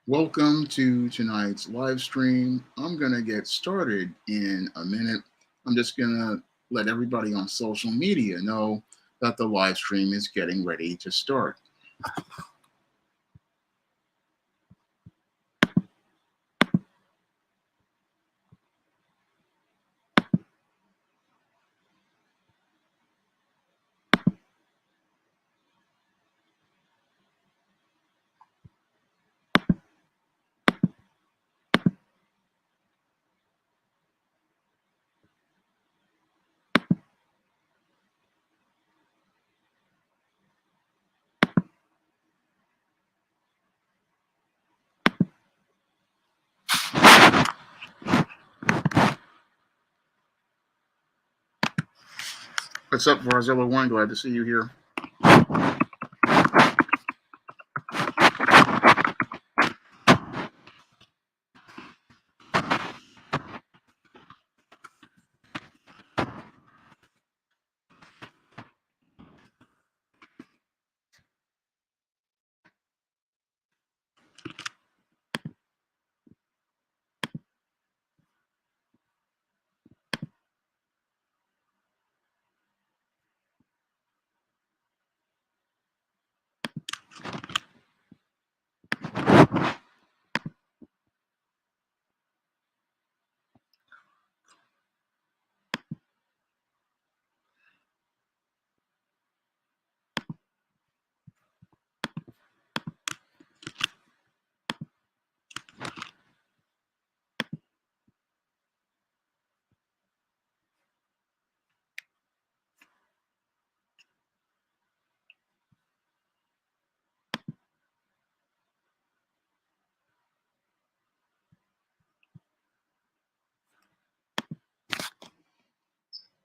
Welcome to tonight's live stream. I'm going to get started in a minute. I'm just going to let everybody on social media know that the live stream is getting ready to start. What's up, Varzilla One? Glad to see you here.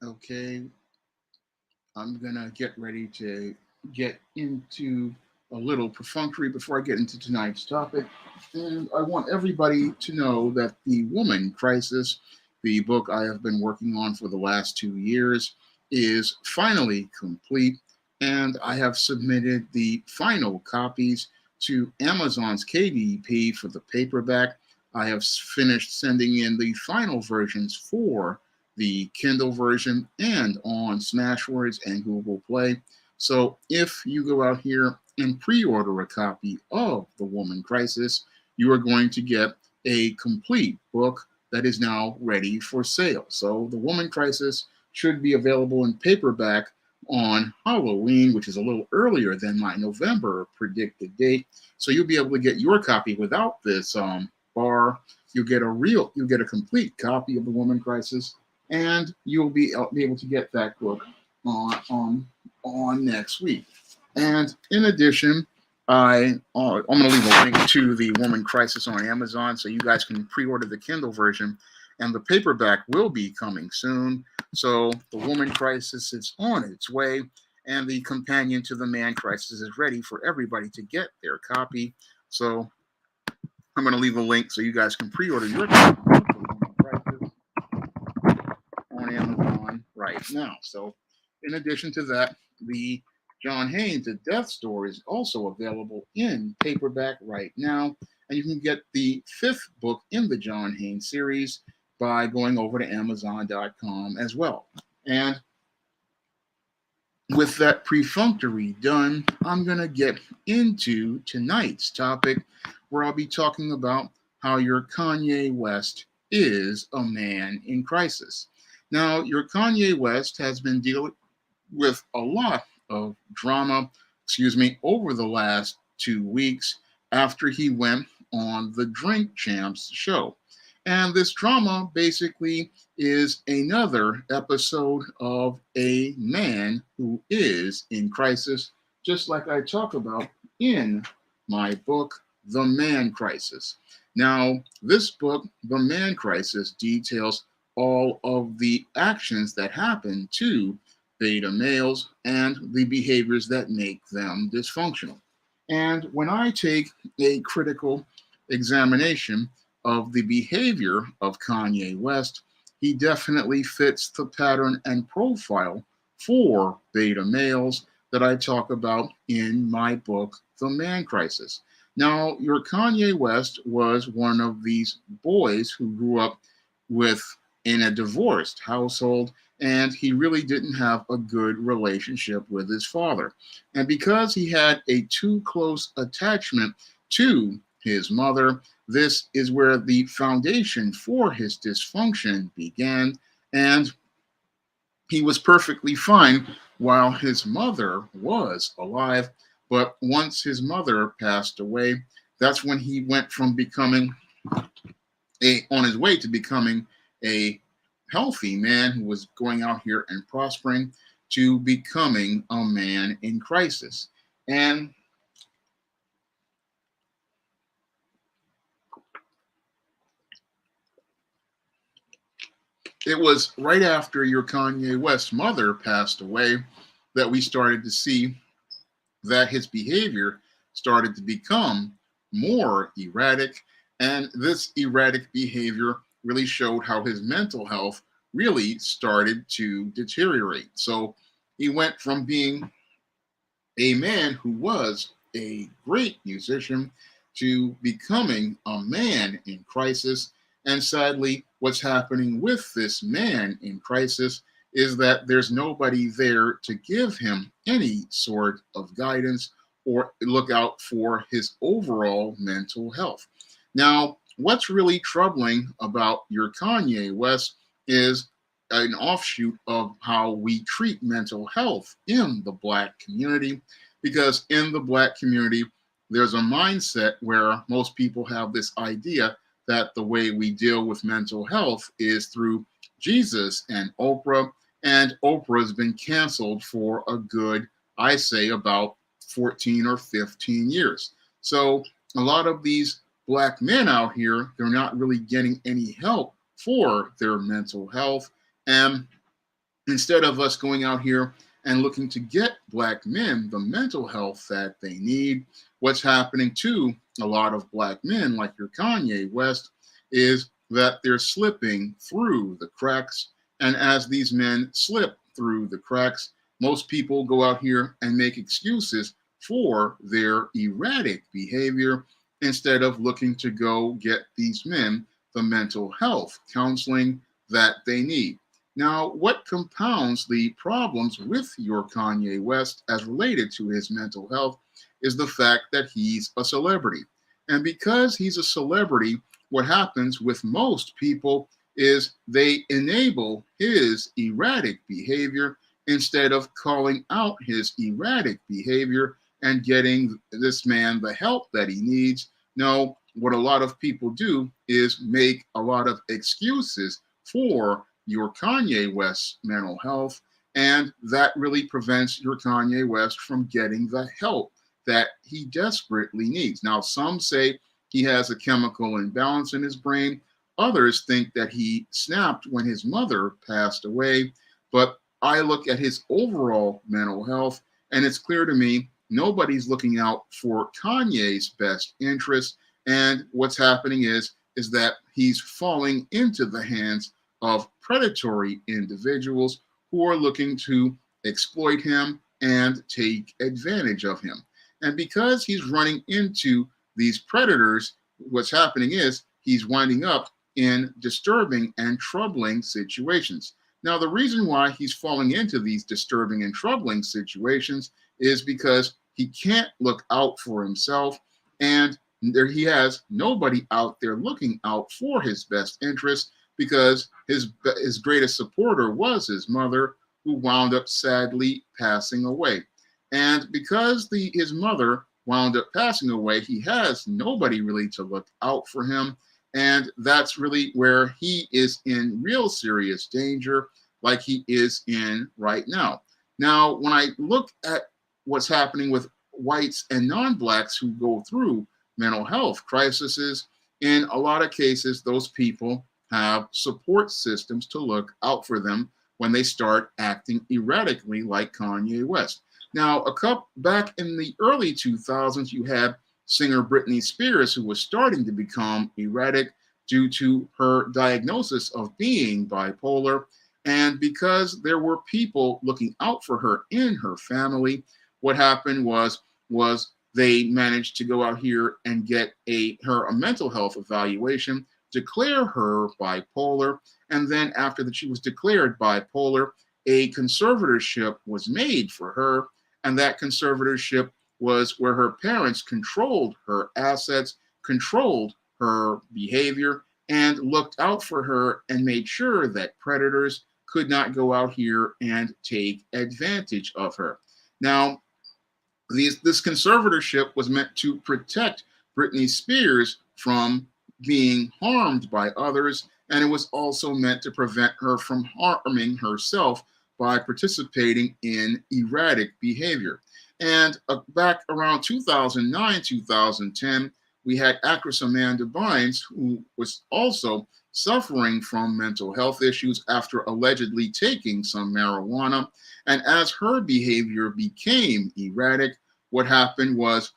Okay, I'm going to get ready to get into a little perfunctory before I get into tonight's topic. And I want everybody to know that The Woman Crisis, the book I have been working on for the last 2 years, is finally complete. And I have submitted the final copies to Amazon's KDP for the paperback. I have finished sending in the final versions for the Kindle version and on Smashwords and Google Play. So if you go out here and pre-order a copy of The Woman Crisis, you are going to get a complete book that is now ready for sale. So The Woman Crisis should be available in paperback on Halloween, which is a little earlier than my November predicted date. So you'll be able to get your copy without this bar. You'll get a complete copy of The Woman Crisis, and you'll be able to get that book on next week. And in addition, I'm going to leave a link to The Woman Crisis on Amazon so you guys can pre-order the Kindle version, and the paperback will be coming soon. So The Woman Crisis is on its way, and the companion to The Man Crisis is ready for everybody to get their copy. So I'm going to leave a link so you guys can pre-order your copy of The Woman Crisis on Amazon right now. So, in addition to that, the John Haynes, The Death Story, is also available in paperback right now. And you can get the fifth book in the John Haynes series by going over to Amazon.com as well. And with that perfunctory done, I'm going to get into tonight's topic, where I'll be talking about how your Kanye West is a man in crisis. Now, your Kanye West has been dealing with a lot of drama, over the last 2 weeks after he went on the Drink Champs show. And this drama basically is another episode of a man who is in crisis, just like I talk about in my book, The Man Crisis. Now, this book, The Man Crisis, details all of the actions that happen to beta males and the behaviors that make them dysfunctional. And when I take a critical examination of the behavior of Kanye West, he definitely fits the pattern and profile for beta males that I talk about in my book, The Man Crisis. Now, your Kanye West was one of these boys who grew up with in a divorced household, and he really didn't have a good relationship with his father. And because he had a too close attachment to his mother, this is where the foundation for his dysfunction began. And he was perfectly fine while his mother was alive. But once his mother passed away, that's when he went from becoming on his way to becoming a healthy man who was going out here and prospering to becoming a man in crisis. And it was right after your Kanye West mother passed away that we started to see that his behavior started to become more erratic. And this erratic behavior really showed how his mental health really started to deteriorate. So he went from being a man who was a great musician to becoming a man in crisis. And sadly, what's happening with this man in crisis is that there's nobody there to give him any sort of guidance or look out for his overall mental health. Now, what's really troubling about your Kanye West is an offshoot of how we treat mental health in the Black community, because in the Black community, there's a mindset where most people have this idea that the way we deal with mental health is through Jesus and Oprah. And Oprah's been canceled for a good, I say, about 14 or 15 years. So a lot of these Black men out here, they're not really getting any help for their mental health. And instead of us going out here and looking to get Black men the mental health that they need, what's happening to a lot of Black men, like your Kanye West, is that they're slipping through the cracks. And as these men slip through the cracks, most people go out here and make excuses for their erratic behavior instead of looking to go get these men the mental health counseling that they need. Now, what compounds the problems with your Kanye West as related to his mental health is the fact that he's a celebrity. And because he's a celebrity, what happens with most people is they enable his erratic behavior instead of calling out his erratic behavior and getting this man the help that he needs. No, what a lot of people do is make a lot of excuses for your Kanye West's mental health, and that really prevents your Kanye West from getting the help that he desperately needs. Now, some say he has a chemical imbalance in his brain. Others think that he snapped when his mother passed away. But I look at his overall mental health, and it's clear to me nobody's looking out for Kanye's best interest. And what's happening is that he's falling into the hands of predatory individuals who are looking to exploit him and take advantage of him. And because he's running into these predators, what's happening is he's winding up in disturbing and troubling situations. Now, the reason why he's falling into these disturbing and troubling situations is because he can't look out for himself, and he has nobody out there looking out for his best interest, because his greatest supporter was his mother, who wound up sadly passing away. And because his mother wound up passing away, he has nobody really to look out for him. And that's really where he is in real serious danger, like he is in right now. Now, when I look at what's happening with whites and non-blacks who go through mental health crises, in a lot of cases, those people have support systems to look out for them when they start acting erratically like Kanye West. Now, back in the early 2000s, you had singer Britney Spears, who was starting to become erratic due to her diagnosis of being bipolar. And because there were people looking out for her in her family, what happened was they managed to go out here and get her a mental health evaluation, declare her bipolar, and then after that she was declared bipolar, a conservatorship was made for her, and that conservatorship was where her parents controlled her assets, controlled her behavior, and looked out for her and made sure that predators could not go out here and take advantage of her. Now, this conservatorship was meant to protect Britney Spears from being harmed by others, and it was also meant to prevent her from harming herself by participating in erratic behavior. And back around 2009, 2010, we had actress Amanda Bynes, who was also suffering from mental health issues after allegedly taking some marijuana. And as her behavior became erratic, what happened was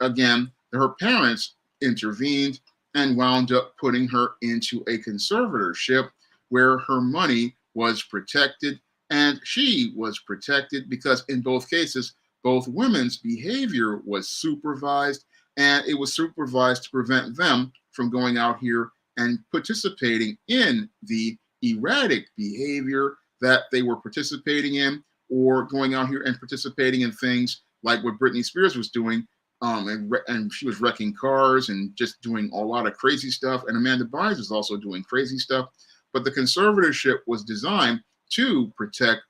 again, her parents intervened and wound up putting her into a conservatorship where her money was protected and she was protected because in both cases, both women's behavior was supervised, and it was supervised to prevent them from going out here and participating in the erratic behavior that they were participating in, or going out here and participating in things like what Britney Spears was doing, and she was wrecking cars and just doing a lot of crazy stuff. And Amanda Bynes was also doing crazy stuff. But the conservatorship was designed to protect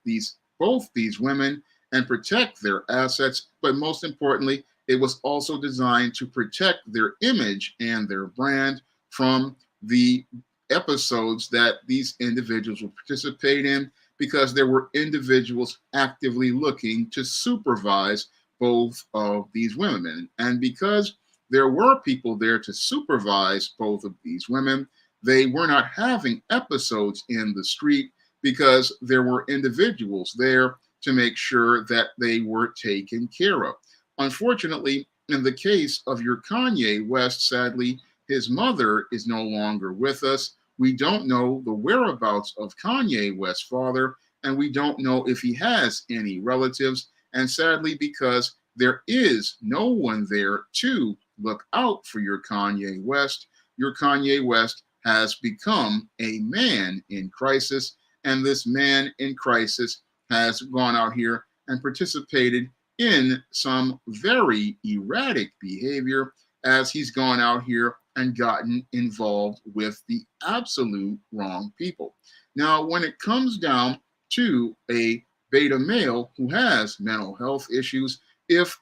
both these women and protect their assets. But most importantly, it was also designed to protect their image and their brand from the episodes that these individuals would participate in, because there were individuals actively looking to supervise both of these women. And because there were people there to supervise both of these women, they were not having episodes in the street because there were individuals there to make sure that they were taken care of. Unfortunately, in the case of your Kanye West, sadly, his mother is no longer with us. We don't know the whereabouts of Kanye West's father, and we don't know if he has any relatives. And sadly, because there is no one there to look out for your Kanye West has become a man in crisis. And this man in crisis has gone out here and participated in some very erratic behavior as he's gone out here and gotten involved with the absolute wrong people. Now, when it comes down to a beta male who has mental health issues, if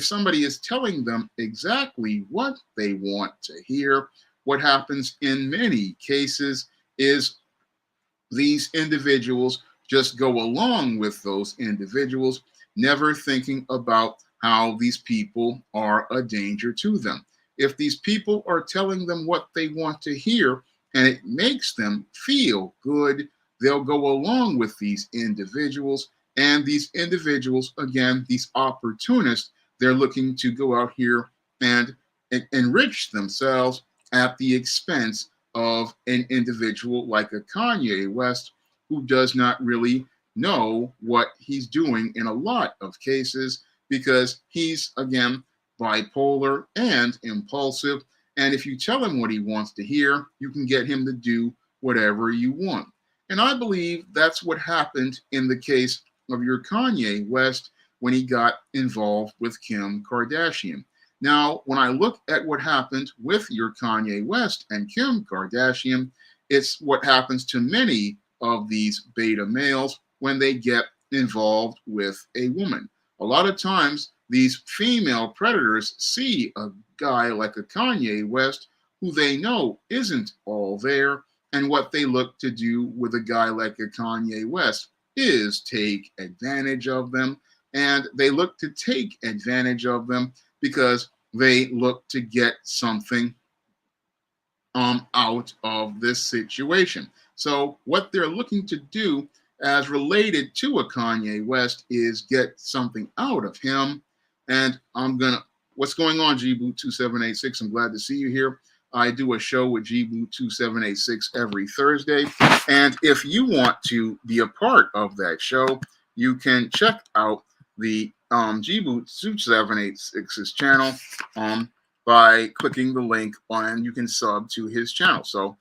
somebody is telling them exactly what they want to hear, what happens in many cases is these individuals just go along with those individuals, never thinking about how these people are a danger to them. If these people are telling them what they want to hear and it makes them feel good, they'll go along with these individuals. And these individuals, again, these opportunists, they're looking to go out here and enrich themselves at the expense of an individual like a Kanye West, who does not really know what he's doing in a lot of cases, because he's, again, bipolar and impulsive. And if you tell him what he wants to hear, you can get him to do whatever you want. And I believe that's what happened in the case of your Kanye West when he got involved with Kim Kardashian. Now, when I look at what happened with your Kanye West and Kim Kardashian, it's what happens to many of these beta males when they get involved with a woman. A lot of times, these female predators see a guy like a Kanye West who they know isn't all there, and what they look to do with a guy like a Kanye West is take advantage of them. And they look to take advantage of them because they look to get something out of this situation. So what they're looking to do as related to a Kanye West is get something out of him. And what's going on, Gboot2786? I'm glad to see you here. I do a show with Gboot2786 every Thursday. And if you want to be a part of that show, you can check out the Gboot 786's channel by clicking the link on, and you can sub to his channel. So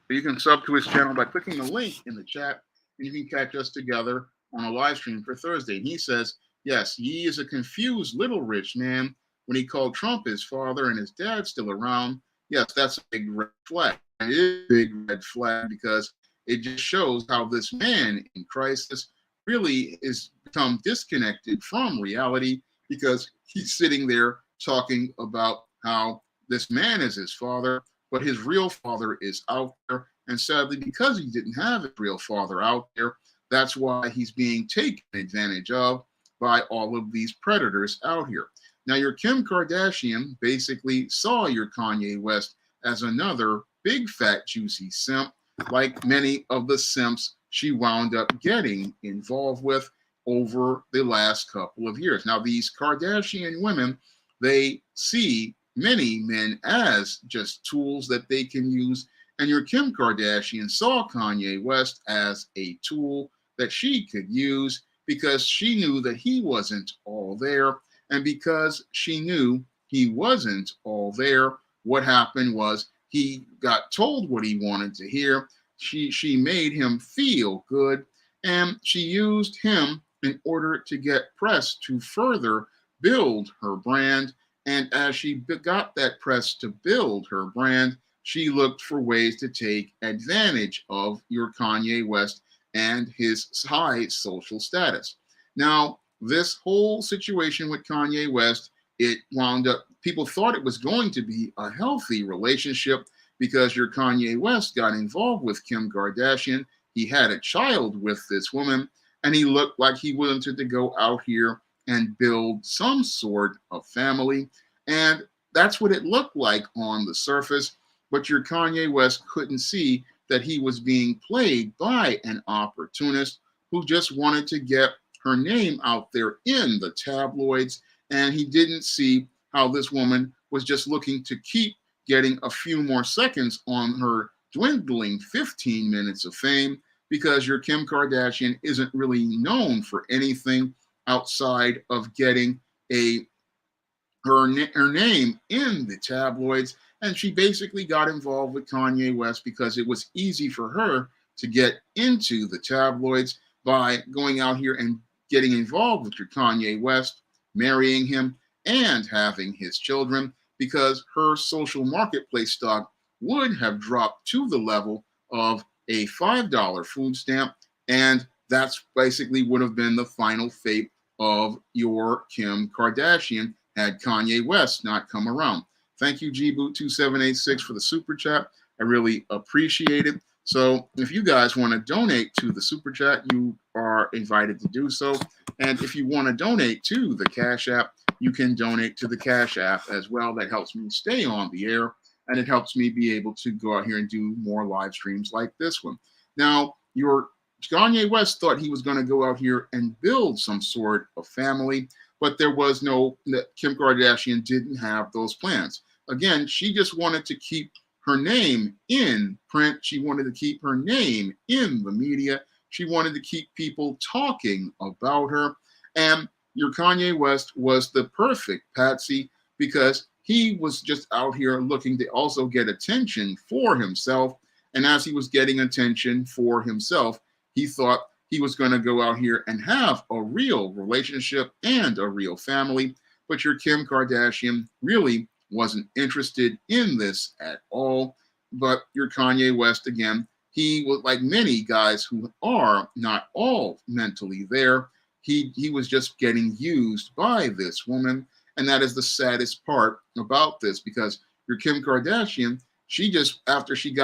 you can sub to his channel by clicking the link in the chat, and you can catch us together on a live stream for Thursday. And he says, yes, he is a confused little rich man when he called Trump his father and his dad still around. Yes, that's a big red flag. It is a big red flag because it just shows how this man in crisis really is become disconnected from reality, because he's sitting there talking about how this man is his father, but his real father is out there. And sadly, because he didn't have his real father out there, that's why he's being taken advantage of by all of these predators out here. Now, your Kim Kardashian basically saw your Kanye West as another big, fat, juicy simp, like many of the simps she wound up getting involved with over the last couple of years. Now, these Kardashian women, they see many men as just tools that they can use. And your Kim Kardashian saw Kanye West as a tool that she could use because she knew that he wasn't all there. And because she knew he wasn't all there, what happened was he got told what he wanted to hear. She made him feel good, and she used him in order to get press to further build her brand. And as she got that press to build her brand, she looked for ways to take advantage of your Kanye West and his high social status. Now, this whole situation with Kanye West, it wound up, people thought it was going to be a healthy relationship because your Kanye West got involved with Kim Kardashian. He had a child with this woman, and he looked like he wanted to go out here and build some sort of family. And that's what it looked like on the surface. But your Kanye West couldn't see that he was being played by an opportunist who just wanted to get her name out there in the tabloids. And he didn't see how this woman was just looking to keep getting a few more seconds on her dwindling 15 minutes of fame, because your Kim Kardashian isn't really known for anything outside of getting her name in the tabloids. And she basically got involved with Kanye West because it was easy for her to get into the tabloids by going out here and getting involved with your Kanye West, marrying him, and having his children, because her social marketplace stock would have dropped to the level of a $5 food stamp. And that's basically would have been the final fate of your Kim Kardashian had Kanye West not come around. Thank you, Gboot2786, for the super chat. I really appreciate it. So if you guys want to donate to the super chat, you are invited to do so. And if you want to donate to the Cash App, you can donate to the Cash App as well. That helps me stay on the air, and it helps me be able to go out here and do more live streams like this one. Now, your Kanye West thought he was going to go out here and build some sort of family, but there was no, Kim Kardashian didn't have those plans. Again, she just wanted to keep her name in print. She wanted to keep her name in the media. She wanted to keep people talking about her. And your Kanye West was the perfect patsy, because he was just out here looking to also get attention for himself. And as he was getting attention for himself, he thought he was going to go out here and have a real relationship and a real family. But your Kim Kardashian really wasn't interested in this at all. But your Kanye West, again, he was like many guys who are not all mentally there. He was just getting used by this woman. And that is the saddest part about this, because your Kim Kardashian, she just, after she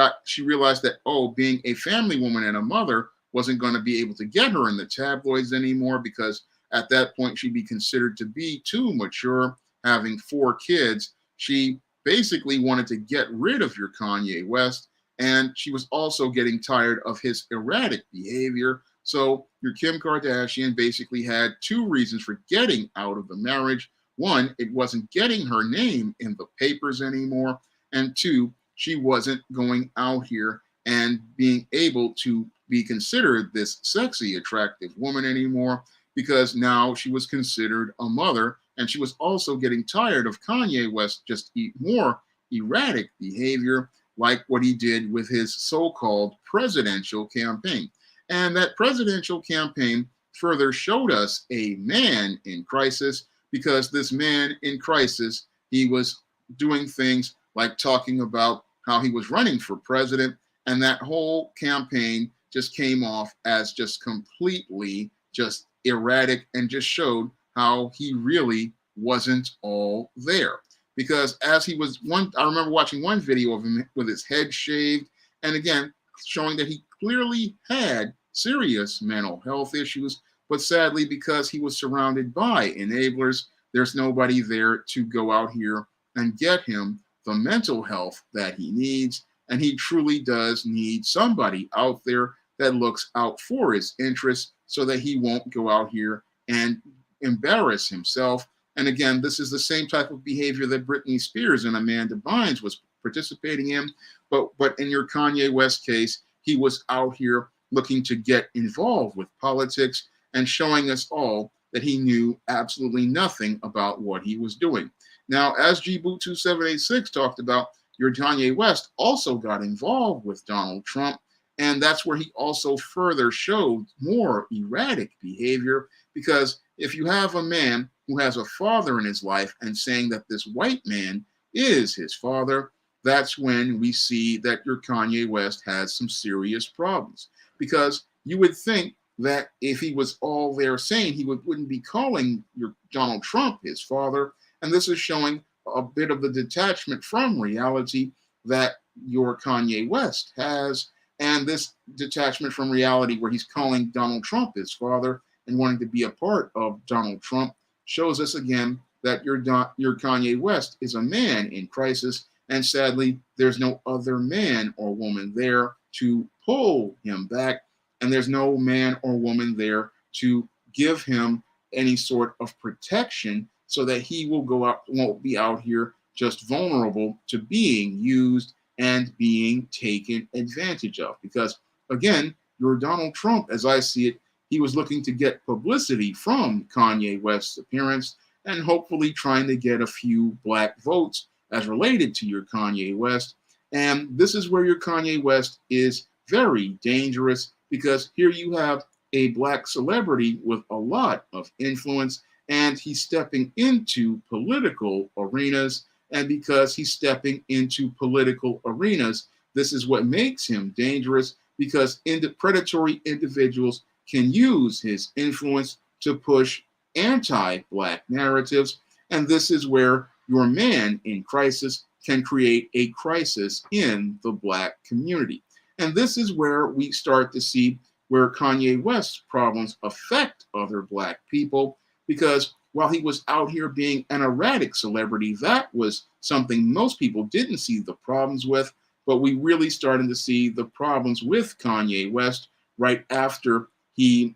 realized that, oh, being a family woman and a mother wasn't going to be able to get her in the tabloids anymore, because at that point she'd be considered to be too mature, having 4 kids. She basically wanted to get rid of your Kanye West, and she was also getting tired of his erratic behavior, So your Kim Kardashian basically had two reasons for getting out of the marriage. One, it wasn't getting her name in the papers anymore. And two, she wasn't going out here and being able to be considered this sexy, attractive woman anymore, because now she was considered a mother. And she was also getting tired of Kanye West just more erratic behavior, like what he did with his so-called presidential campaign. And that presidential campaign further showed us a man in crisis, because this man in crisis, he was doing things like talking about how he was running for president, and that whole campaign just came off as just completely just erratic and just showed how he really wasn't all there. Because as he was I remember watching one video of him with his head shaved, and again, showing that he clearly had serious mental health issues, but sadly, because he was surrounded by enablers, there's nobody there to go out here and get him the mental health that he needs. And he truly does need somebody out there that looks out for his interests so that he won't go out here and embarrass himself. And again, this is the same type of behavior that Britney Spears and Amanda Bynes was participating in. But in your Kanye West case, he was out here looking to get involved with politics and showing us all that he knew absolutely nothing about what he was doing. Now, as Gboot2786 talked about, your Kanye West also got involved with Donald Trump, and that's where he also further showed more erratic behavior, because if you have a man who has a father in his life and saying that this white man is his father, that's when we see that your Kanye West has some serious problems. Because you would think that if he was all there saying, he wouldn't be calling your Donald Trump his father. And this is showing a bit of the detachment from reality that your Kanye West has. And this detachment from reality where he's calling Donald Trump his father and wanting to be a part of Donald Trump shows us again that your Kanye West is a man in crisis. And sadly, there's no other man or woman there to pull him back. And there's no man or woman there to give him any sort of protection so that he won't be out here just vulnerable to being used and being taken advantage of. Because again, your Donald Trump, as I see it, he was looking to get publicity from Kanye West's appearance and hopefully trying to get a few black votes as related to your Kanye West. And this is where your Kanye West is very dangerous, because here you have a black celebrity with a lot of influence, and he's stepping into political arenas. And because he's stepping into political arenas, this is what makes him dangerous, because predatory individuals can use his influence to push anti-black narratives. And this is where your man in crisis can create a crisis in the black community. And this is where we start to see where Kanye West's problems affect other black people, because while he was out here being an erratic celebrity, that was something most people didn't see the problems with, but we really started to see the problems with Kanye West right after he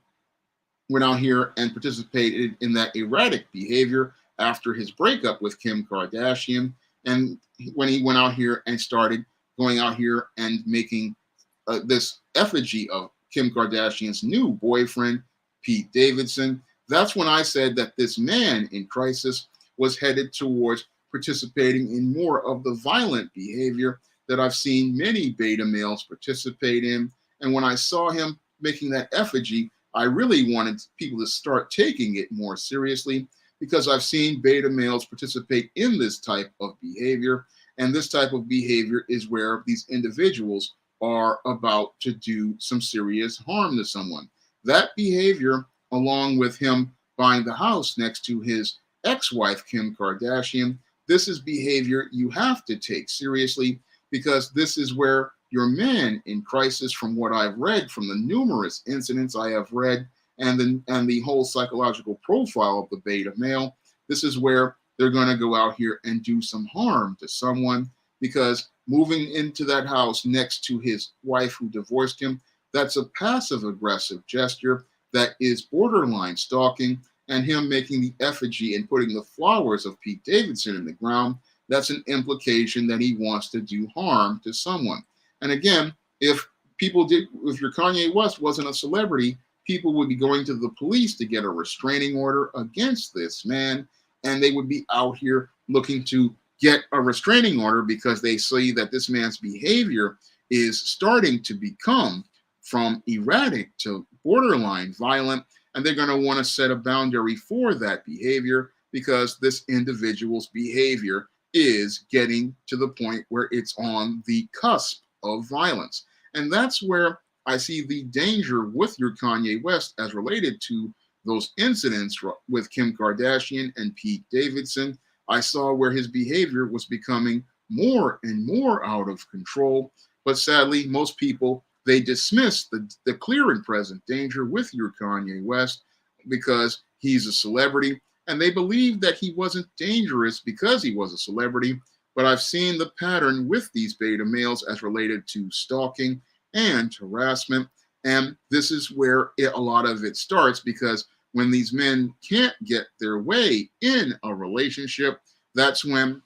went out here and participated in that erratic behavior after his breakup with Kim Kardashian. And when he went out here and started going out here and making this effigy of Kim Kardashian's new boyfriend, Pete Davidson, that's when I said that this man in crisis was headed towards participating in more of the violent behavior that I've seen many beta males participate in. And when I saw him making that effigy, I really wanted people to start taking it more seriously, because I've seen beta males participate in this type of behavior. And this type of behavior is where these individuals are about to do some serious harm to someone. That behavior, along with him buying the house next to his ex-wife, Kim Kardashian, this is behavior you have to take seriously, because this is where your man in crisis, from what I've read, from the numerous incidents I have read, and the whole psychological profile of the beta male, this is where they're going to go out here and do some harm to someone, because moving into that house next to his wife who divorced him, That's a passive aggressive gesture that is borderline stalking, and him making the effigy and putting the flowers of Pete Davidson in the ground, that's an implication that he wants to do harm to someone. And again, if your Kanye West wasn't a celebrity, people would be going to the police to get a restraining order against this man, and they would be out here looking to get a restraining order because they see that this man's behavior is starting to become from erratic to borderline violent, and they're going to want to set a boundary for that behavior because this individual's behavior is getting to the point where it's on the cusp of violence. And that's where I see the danger with your Kanye West as related to those incidents with Kim Kardashian and Pete Davidson. I saw where his behavior was becoming more and more out of control. But sadly, most people, they dismiss the clear and present danger with your Kanye West because he's a celebrity. And they believe that he wasn't dangerous because he was a celebrity. But I've seen the pattern with these beta males as related to stalking and harassment. And this is where a lot of it starts, because when these men can't get their way in a relationship, that's when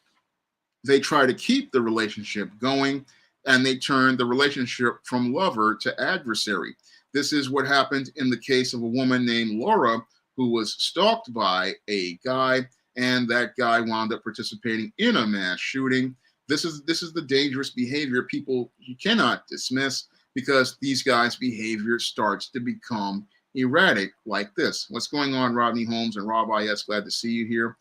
they try to keep the relationship going, and they turn the relationship from lover to adversary. This is what happened in the case of a woman named Laura who was stalked by a guy, and that guy wound up participating in a mass shooting. This is the dangerous behavior you cannot dismiss, because these guys' behavior starts to become erratic like this. What's going on, Rodney Holmes and Rob IS? Glad to see you here.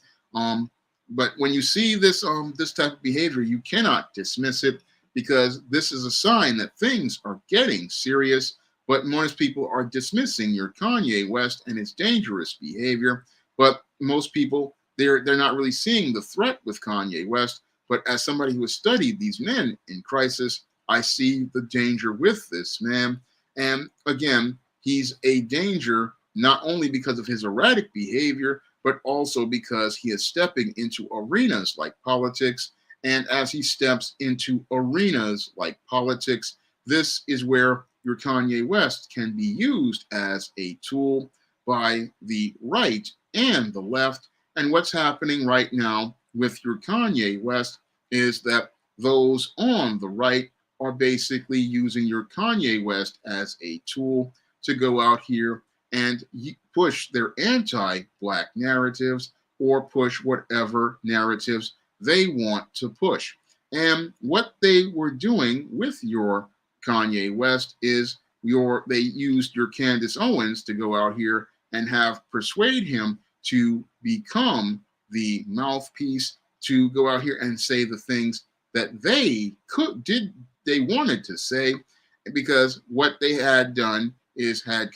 But when you see this type of behavior, you cannot dismiss it, because this is a sign that things are getting serious. But most people are dismissing your Kanye West and his dangerous behavior. But most people, they're not really seeing the threat with Kanye West. But as somebody who has studied these men in crisis, I see the danger with this man. And again, he's a danger not only because of his erratic behavior, but also because he is stepping into arenas like politics. And as he steps into arenas like politics, this is where your Kanye West can be used as a tool by the right and the left. And what's happening right now with your Kanye West is that those on the right are basically using your Kanye West as a tool to go out here and push their anti-Black narratives, or push whatever narratives they want to push. And what they were doing with your Kanye West is they used your Candace Owens to go out here and persuade him to become the mouthpiece, to go out here and say the things that they wanted to say, because what they had done is had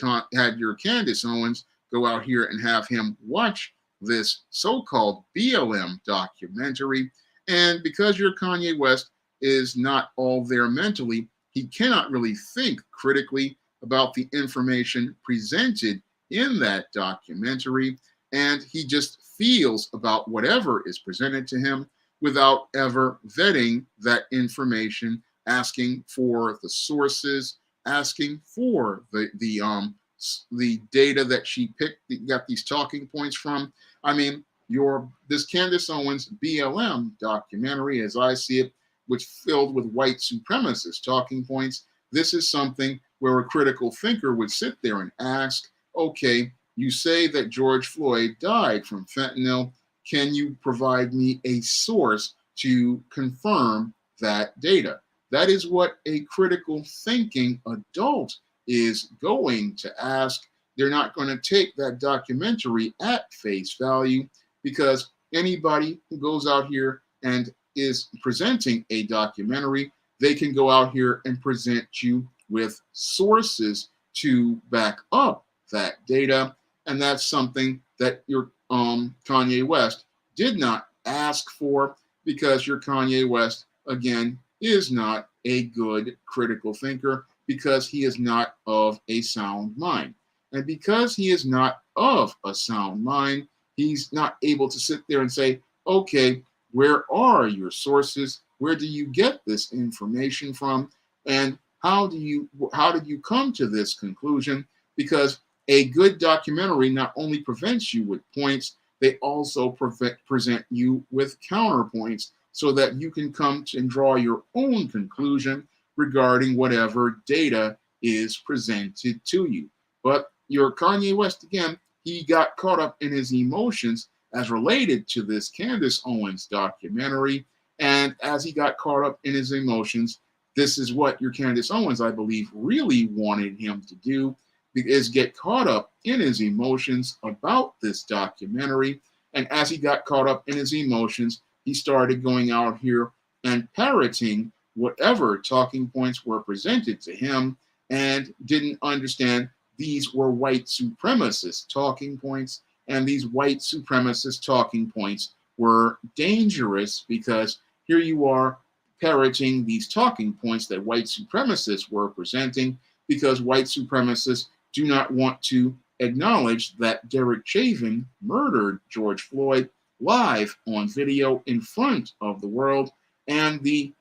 your Candace Owens go out here and have him watch this so-called BLM documentary. And because your Kanye West is not all there mentally, he cannot really think critically about the information presented in that documentary. And he just feels about whatever is presented to him without ever vetting that information, asking for the sources, asking for the data that she got these talking points from. I mean, this Candace Owens BLM documentary, as I see it, which filled with white supremacist talking points, this is something where a critical thinker would sit there and ask, okay, you say that George Floyd died from fentanyl. Can you provide me a source to confirm that data? That is what a critical thinking adult is going to ask. They're not going to take that documentary at face value, because anybody who goes out here and is presenting a documentary, they can go out here and present you with sources to back up that data. And that's something that your Kanye West did not ask for, because your Kanye West, again, is not a good critical thinker, because he is not of a sound mind. And because he is not of a sound mind, he's not able to sit there and say, okay, where are your sources? Where do you get this information from? And how did you come to this conclusion? Because a good documentary not only prevents you with points, they also present you with counterpoints so that you can come to and draw your own conclusion regarding whatever data is presented to you. But your Kanye West, again, he got caught up in his emotions as related to this Candace Owens documentary. And as he got caught up in his emotions, this is what your Candace Owens, I believe, really wanted him to do, is get caught up in his emotions about this documentary. And as he got caught up in his emotions, he started going out here and parroting whatever talking points were presented to him, and didn't understand these were white supremacist talking points. And these white supremacist talking points were dangerous because here you are parroting these talking points that white supremacists were presenting, because white supremacists do not want to acknowledge that Derek Chauvin murdered George Floyd live on video in front of the world. And the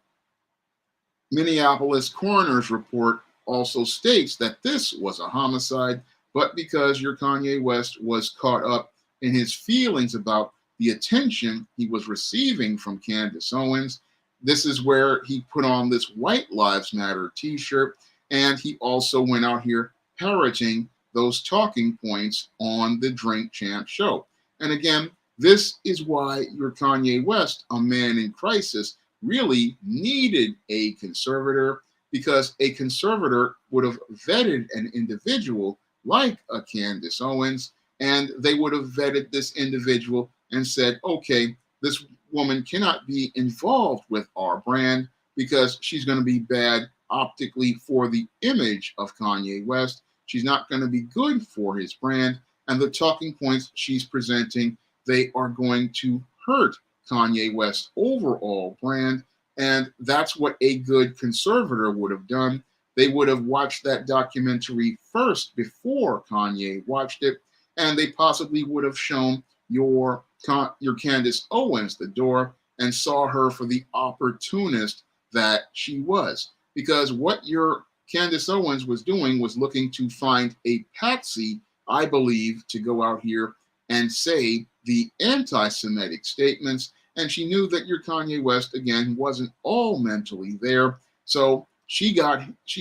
Minneapolis coroner's report also states that this was a homicide, but because your Kanye West was caught up in his feelings about the attention he was receiving from Candace Owens, this is where he put on this White Lives Matter t-shirt, and he also went out here parroting those talking points on the Drink Champ show. And again, this is why your Kanye West, a man in crisis, really needed a conservator, because a conservator would have vetted an individual like a Candace Owens, and they would have vetted this individual and said, okay, this woman cannot be involved with our brand because she's going to be bad optically for the image of Kanye West. She's not going to be good for his brand. And the talking points she's presenting, they are going to hurt Kanye West's overall brand. And that's what a good conservator would have done. They would have watched that documentary first before Kanye watched it, and they possibly would have shown your Candace Owens the door and saw her for the opportunist that she was. Because what your Candace Owens was doing was looking to find a patsy, I believe, to go out here and say the anti-Semitic statements. And she knew that your Kanye West, again, wasn't all mentally there. So she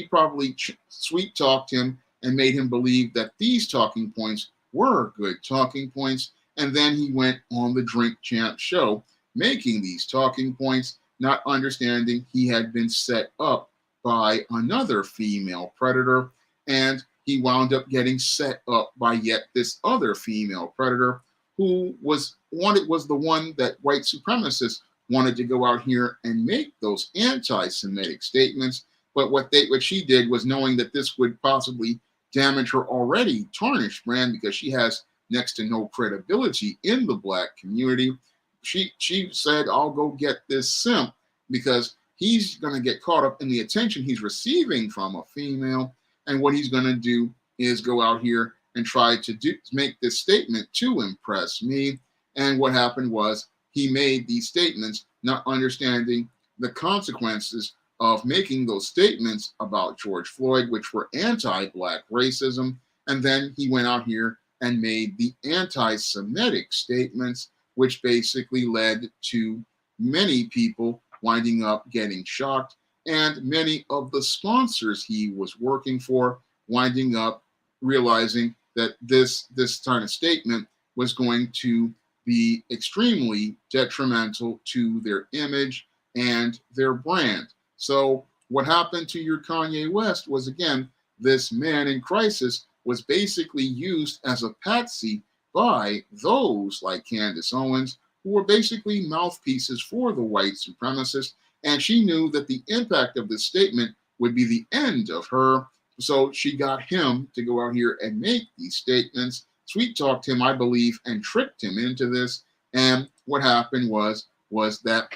probably sweet talked him and made him believe that these talking points were good talking points. And then he went on the Drink Champ show, making these talking points, not understanding he had been set up by another female predator. And he wound up getting set up by yet this other female predator, who was the one that white supremacists wanted to go out here and make those anti-Semitic statements. But what she did was, knowing that this would possibly damage her already tarnished brand, because she has next to no credibility in the Black community, she said, I'll go get this simp because he's going to get caught up in the attention he's receiving from a female. And what he's going to do is go out here and try to make this statement to impress me. And what happened was, he made these statements not understanding the consequences of making those statements about George Floyd, which were anti-Black racism. And then he went out here and made the anti-Semitic statements, which basically led to many people winding up getting shocked, and many of the sponsors he was working for winding up realizing that this kind of statement was going to be extremely detrimental to their image and their brand. So what happened to your Kanye West was, again, this man in crisis was basically used as a patsy by those like Candace Owens, who were basically mouthpieces for the white supremacists. And she knew that the impact of this statement would be the end of her. So she got him to go out here and make these statements, sweet talked him, I believe, and tricked him into this. And what happened was that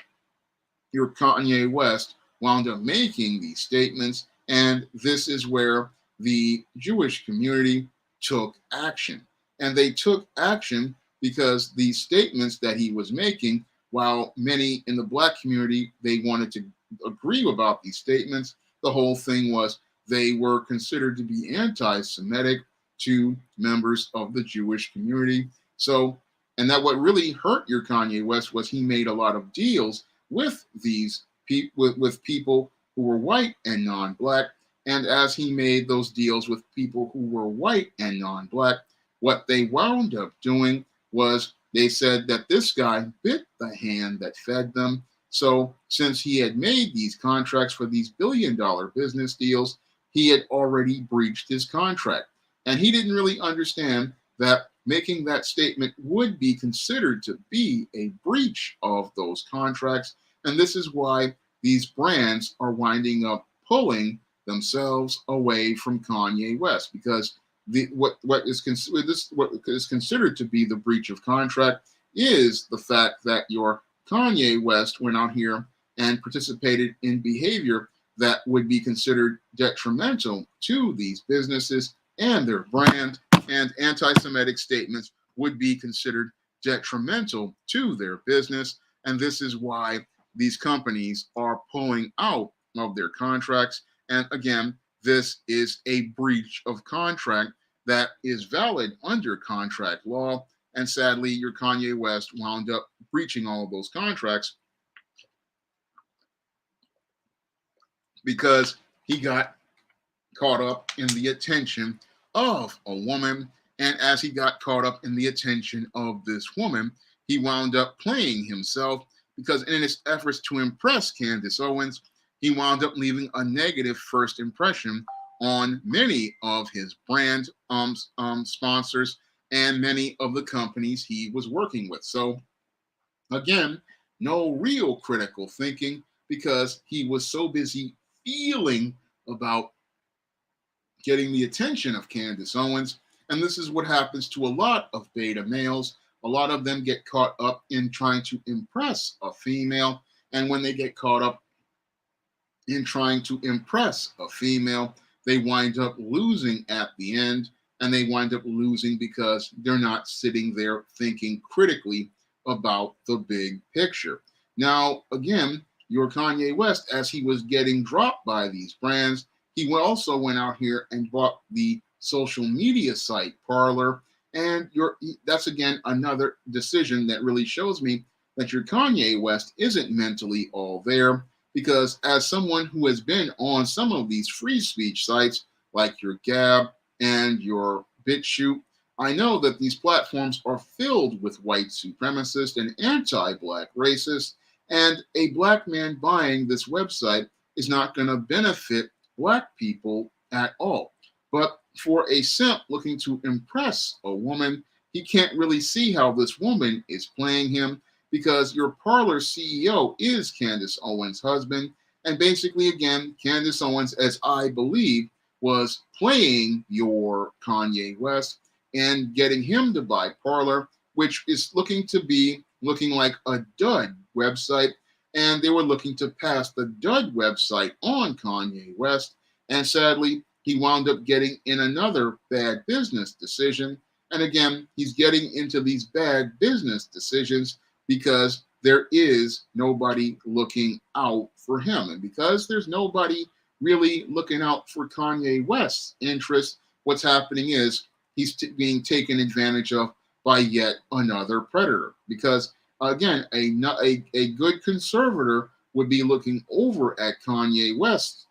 your Kanye West wound up making these statements. And this is where the Jewish community took action. And they took action because these statements that he was making, while many in the Black community, they wanted to agree about these statements, the whole thing was they were considered to be anti-Semitic to members of the Jewish community. So, and that what really hurt your Kanye West was he made a lot of deals with these with people who were white and non-black. And as he made those deals with people who were white and non-black, what they wound up doing was they said that this guy bit the hand that fed them. So since he had made these contracts for these billion-dollar business deals, he had already breached his contract. And he didn't really understand that making that statement would be considered to be a breach of those contracts. And this is why these brands are winding up pulling themselves away from Kanye West, because what is considered to be the breach of contract is the fact that your Kanye West went out here and participated in behavior that would be considered detrimental to these businesses and their brand, and anti-Semitic statements would be considered detrimental to their business. And this is why these companies are pulling out of their contracts. And again, this is a breach of contract that is valid under contract law. And sadly, your Kanye West wound up breaching all of those contracts because he got caught up in the attention of a woman. And as he got caught up in the attention of this woman, he wound up playing himself, because in his efforts to impress Candace Owens, he wound up leaving a negative first impression on many of his brand sponsors and many of the companies he was working with. So again, no real critical thinking, because he was so busy feeling about getting the attention of Candace Owens. And this is what happens to a lot of beta males. A lot of them get caught up in trying to impress a female. And when they get caught up in trying to impress a female, they wind up losing at the end. And they wind up losing because they're not sitting there thinking critically about the big picture. Now, again, your Kanye West, as he was getting dropped by these brands, he also went out here and bought the social media site Parler. And that's, again, another decision that really shows me that your Kanye West isn't mentally all there, because as someone who has been on some of these free speech sites like your Gab and your BitChute, I know that these platforms are filled with white supremacists and anti-black racists, and a black man buying this website is not going to benefit black people at all. But for a simp looking to impress a woman, he can't really see how this woman is playing him, because your Parler CEO is Candace Owens' husband. And basically, again, Candace Owens, as I believe, was playing your Kanye West and getting him to buy Parler, which is looking like a dud website. And they were looking to pass the dud website on Kanye West. And sadly, he wound up getting in another bad business decision. And again, he's getting into these bad business decisions because there is nobody looking out for him. And because there's nobody really looking out for Kanye West's interests, what's happening is he's being taken advantage of by yet another predator. Because again, a good conservator would be looking over at Kanye West's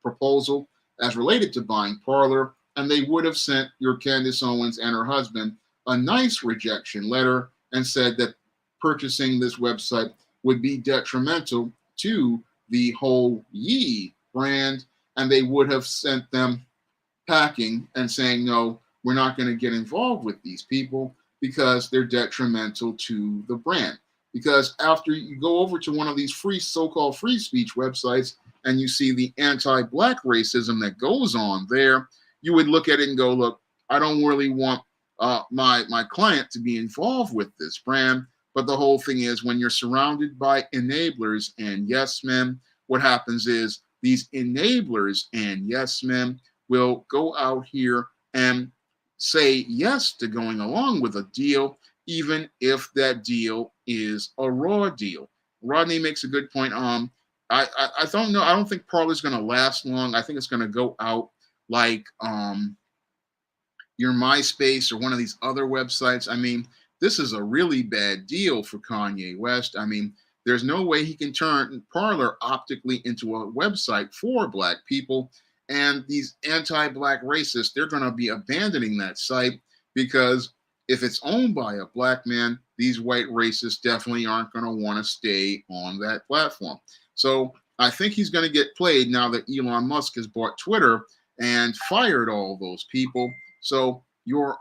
proposal as related to buying Parler, and they would have sent your Candace Owens and her husband a nice rejection letter and said that purchasing this website would be detrimental to the whole Yee brand, and they would have sent them packing and saying, no, we're not going to get involved with these people because they're detrimental to the brand. Because after you go over to one of these so-called free speech websites and you see the anti-black racism that goes on there, you would look at it and go, look, I don't really want my client to be involved with this brand. But the whole thing is, when you're surrounded by enablers and yes men, what happens is these enablers and yes men will go out here and say yes to going along with a deal, even if that deal is a raw deal. Rodney makes a good point. I don't know. I don't think Parler's going to last long. I think it's going to go out like your MySpace or one of these other websites. I mean, this is a really bad deal for Kanye West. I mean, there's no way he can turn Parler optically into a website for Black people. And these anti Black racists, they're going to be abandoning that site because if it's owned by a Black man, these white racists definitely aren't going to want to stay on that platform. So I think he's going to get played now that Elon Musk has bought Twitter and fired all those people. So your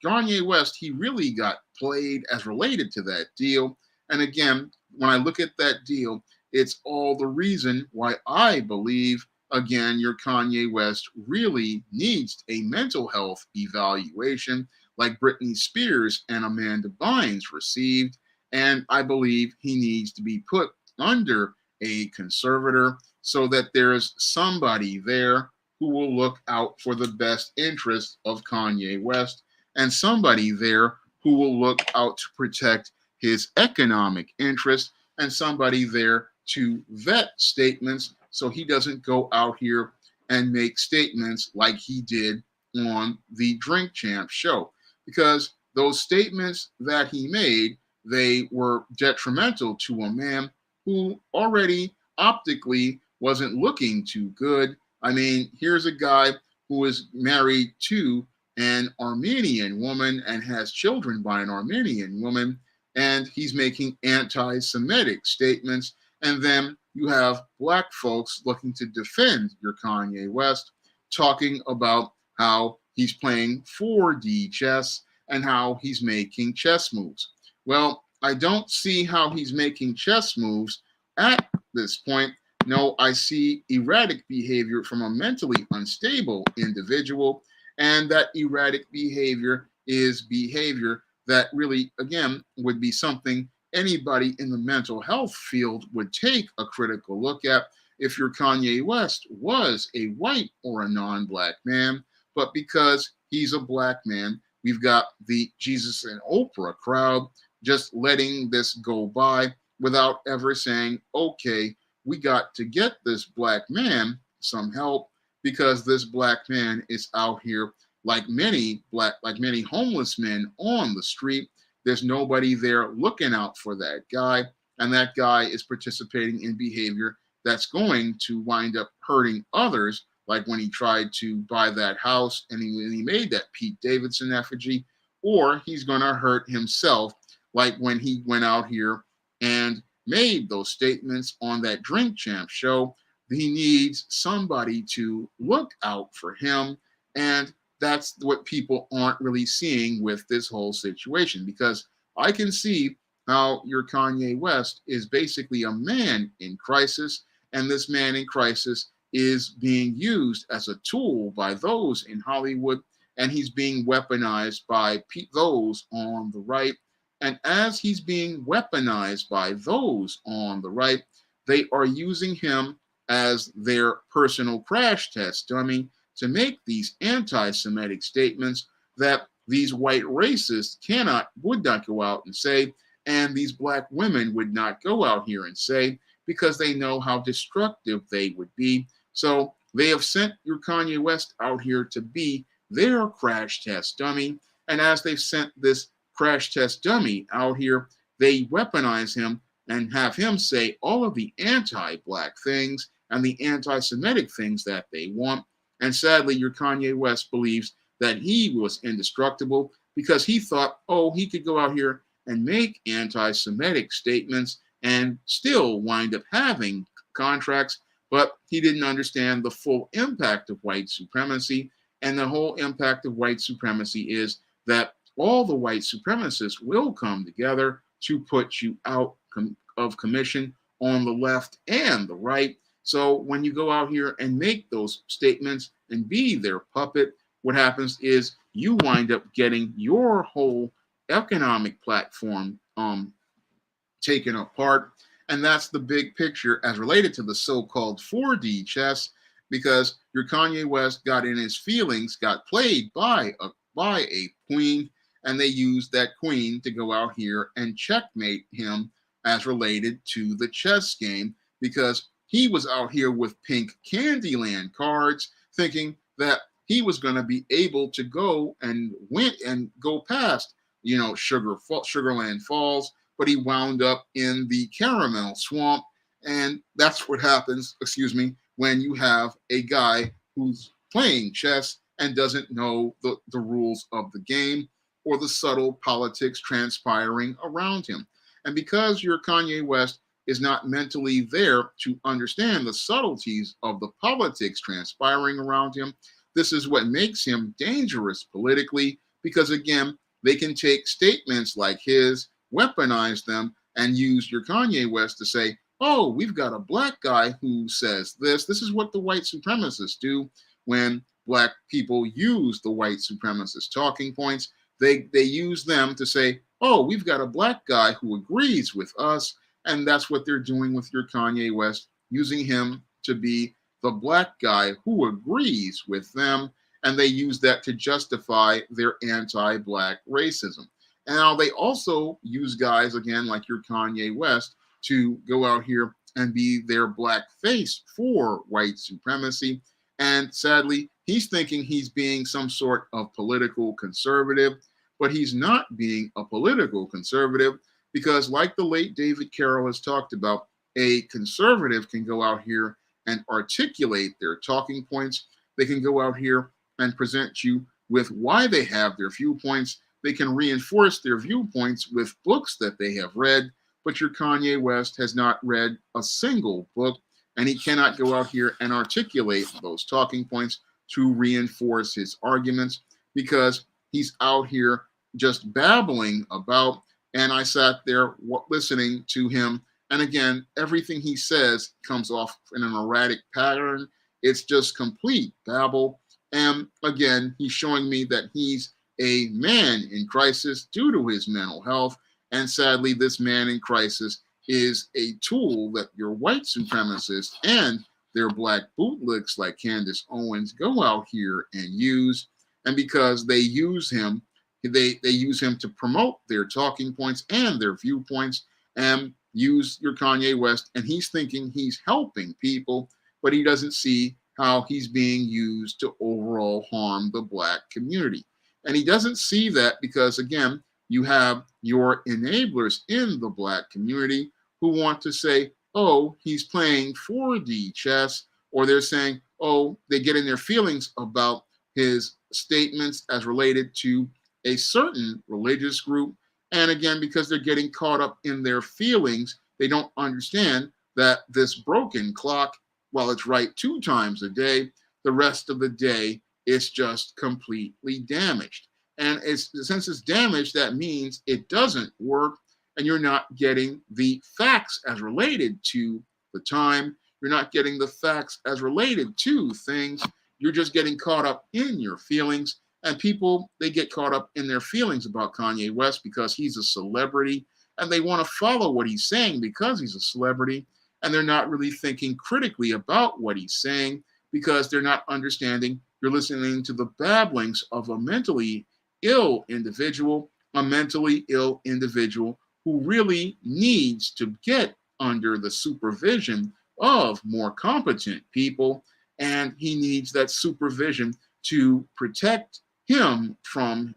Kanye West, he really got played as related to that deal. And again, when I look at that deal, it's all the reason why I believe, again, your Kanye West really needs a mental health evaluation like Britney Spears and Amanda Bynes received. And I believe he needs to be put under a conservator so that there is somebody there who will look out for the best interests of Kanye West and somebody there who will look out to protect his economic interests and somebody there to vet statements so he doesn't go out here and make statements like he did on the Drink Champ show. Because those statements that he made, they were detrimental to a man who already optically wasn't looking too good. I mean, here's a guy who is married to an Armenian woman and has children by an Armenian woman, and he's making anti Semitic statements. And then you have Black folks looking to defend your Kanye West, talking about how he's playing 4D chess and how he's making chess moves. Well, I don't see how he's making chess moves at this point. No, I see erratic behavior from a mentally unstable individual, and that erratic behavior is behavior that really, again, would be something anybody in the mental health field would take a critical look at if your Kanye West was a white or a non-Black man. But because he's a Black man, we've got the Jesus and Oprah crowd just letting this go by without ever saying, okay, we got to get this Black man some help because this Black man is out here like many homeless men on the street. There's nobody there looking out for that guy, and that guy is participating in behavior that's going to wind up hurting others, like when he tried to buy that house and he made that Pete Davidson effigy, or he's going to hurt himself, like when he went out here and made those statements on that Drink Champ show. He needs somebody to look out for him. And that's what people aren't really seeing with this whole situation, because I can see how your Kanye West is basically a man in crisis, and this man in crisis is being used as a tool by those in Hollywood, and he's being weaponized by those on the right. And as he's being weaponized by those on the right, they are using him as their personal crash test dummy to make these anti-Semitic statements that these white racists would not go out and say, and these Black women would not go out here and say, because they know how destructive they would be. So they have sent your Kanye West out here to be their crash test dummy. And as they've sent this crash test dummy out here, they weaponize him and have him say all of the anti-Black things and the anti-Semitic things that they want. And sadly, your Kanye West believes that he was indestructible because he thought, oh, he could go out here and make anti-Semitic statements and still wind up having contracts, but he didn't understand the full impact of white supremacy. And the whole impact of white supremacy is that all the white supremacists will come together to put you out of commission on the left and the right. So when you go out here and make those statements and be their puppet, what happens is you wind up getting your whole economic platform taken apart. And that's the big picture as related to the so-called 4D chess, because your Kanye West got in his feelings, got played by a queen, and they used that queen to go out here and checkmate him as related to the chess game, because he was out here with pink Candyland cards, thinking that he was going to be able to go and win and go past, Sugarland Falls, but he wound up in the Caramel Swamp. And that's what happens, when you have a guy who's playing chess and doesn't know the rules of the game or the subtle politics transpiring around him. And because your Kanye West is not mentally there to understand the subtleties of the politics transpiring around him, this is what makes him dangerous politically, because again, they can take statements like his, weaponize them, and use your Kanye West to say, oh, we've got a black guy who says this. This is what the white supremacists do when black people use the white supremacist talking points. They use them to say, oh, we've got a black guy who agrees with us. And that's what they're doing with your Kanye West, using him to be the black guy who agrees with them. And they use that to justify their anti-black racism. And now they also use guys, again, like your Kanye West, to go out here and be their black face for white supremacy. And sadly, he's thinking he's being some sort of political conservative, but he's not being a political conservative, because like the late David Carroll has talked about, a conservative can go out here and articulate their talking points. They can go out here and present you with why they have their viewpoints. They can reinforce their viewpoints with books that they have read, but your Kanye West has not read a single book, and he cannot go out here and articulate those talking points to reinforce his arguments, because he's out here just babbling about. And I sat there listening to him, and again, everything he says comes off in an erratic pattern. It's just complete babble. And again, he's showing me that he's a man in crisis due to his mental health. And sadly, this man in crisis is a tool that your white supremacists and their black bootlicks like Candace Owens go out here and use. And because they use him, they use him to promote their talking points and their viewpoints, and use your Kanye West. And he's thinking he's helping people, but he doesn't see how he's being used to overall harm the black community. And he doesn't see that because, again, you have your enablers in the black community who want to say, oh, he's playing 4D chess, or they're saying, oh, they get in their feelings about his statements as related to a certain religious group. And again, because they're getting caught up in their feelings, they don't understand that this broken clock, while it's right 2 times a day, the rest of the day it's just completely damaged. And since it's damaged, that means it doesn't work, and you're not getting the facts as related to the time. You're not getting the facts as related to things. You're just getting caught up in your feelings. And people, they get caught up in their feelings about Kanye West because he's a celebrity, and they want to follow what he's saying because he's a celebrity, and they're not really thinking critically about what he's saying because they're not understanding. You're listening to the babblings of a mentally ill individual, who really needs to get under the supervision of more competent people, and he needs that supervision to protect him from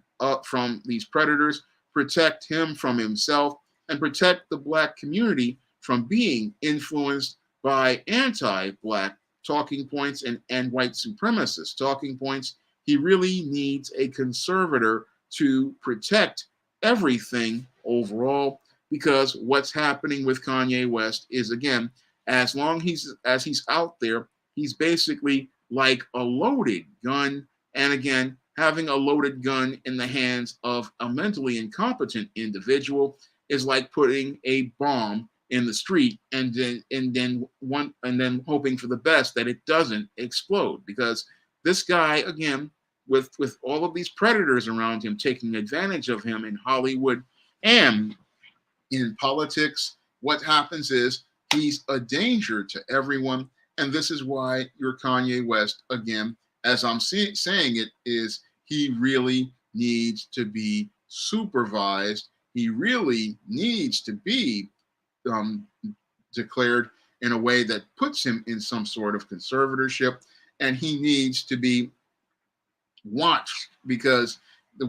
these predators, protect him from himself, and protect the black community from being influenced by anti-black talking points and white supremacist talking points. He really needs a conservator to protect everything overall, because what's happening with Kanye West is, again, as long as he's out there, he's basically like a loaded gun. And again, having a loaded gun in the hands of a mentally incompetent individual is like putting a bomb in the street and then hoping for the best that it doesn't explode. Because this guy, again, with all of these predators around him taking advantage of him in Hollywood and in politics, what happens is he's a danger to everyone. And this is why your Kanye West, again, as I'm saying it, is he really needs to be supervised. He really needs to be declared in a way that puts him in some sort of conservatorship, and he needs to be watched because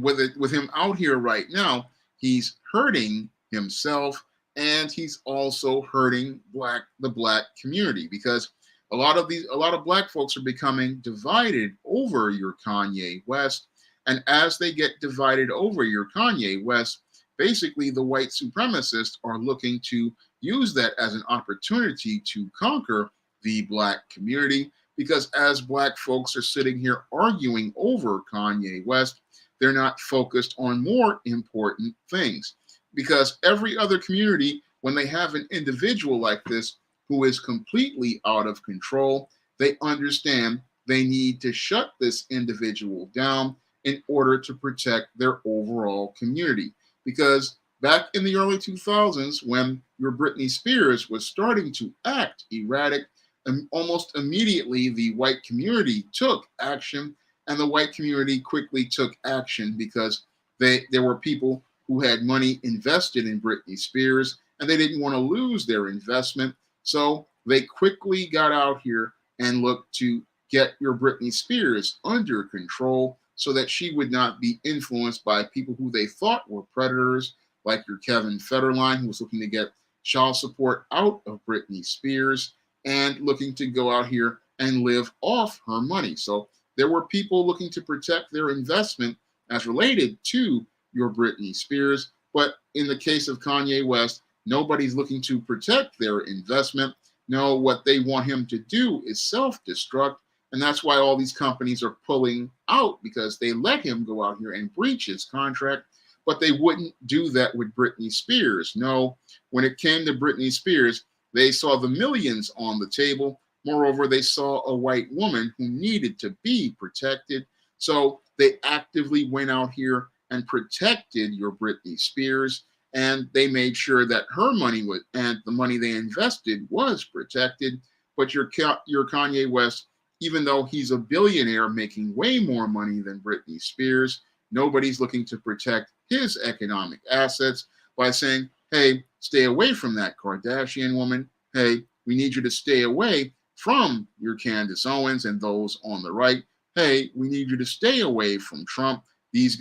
with him out here right now, he's hurting himself and he's also hurting the black community because a lot of black folks are becoming divided over your Kanye West, and as they get divided over your Kanye West, basically the white supremacists are looking to use that as an opportunity to conquer the black community because as black folks are sitting here arguing over Kanye West, they're not focused on more important things. Because every other community, when they have an individual like this who is completely out of control, they understand they need to shut this individual down in order to protect their overall community. Because back in the early 2000s, when your Britney Spears was starting to act erratic, and almost immediately the white community took action, and the white community quickly took action because there were people who had money invested in Britney Spears and they didn't want to lose their investment. So they quickly got out here and looked to get your Britney Spears under control so that she would not be influenced by people who they thought were predators, like your Kevin Federline, who was looking to get child support out of Britney Spears and looking to go out here and live off her money. So there were people looking to protect their investment as related to your Britney Spears. But in the case of Kanye West, nobody's looking to protect their investment. No, what they want him to do is self-destruct. And that's why all these companies are pulling out because they let him go out here and breach his contract. But they wouldn't do that with Britney Spears. No, when it came to Britney Spears, they saw the millions on the table. Moreover, they saw a white woman who needed to be protected. So they actively went out here and protected your Britney Spears. And they made sure that her money was, and the money they invested was protected. But your Kanye West, even though he's a billionaire making way more money than Britney Spears, nobody's looking to protect his economic assets by saying, hey, stay away from that Kardashian woman. Hey, we need you to stay away from your Candace Owens and those on the right. Hey, we need you to stay away from Trump. These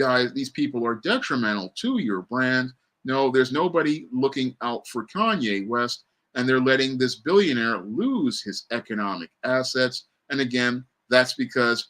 people are detrimental to your brand. No, there's nobody looking out for Kanye West, and they're letting this billionaire lose his economic assets. And again, that's because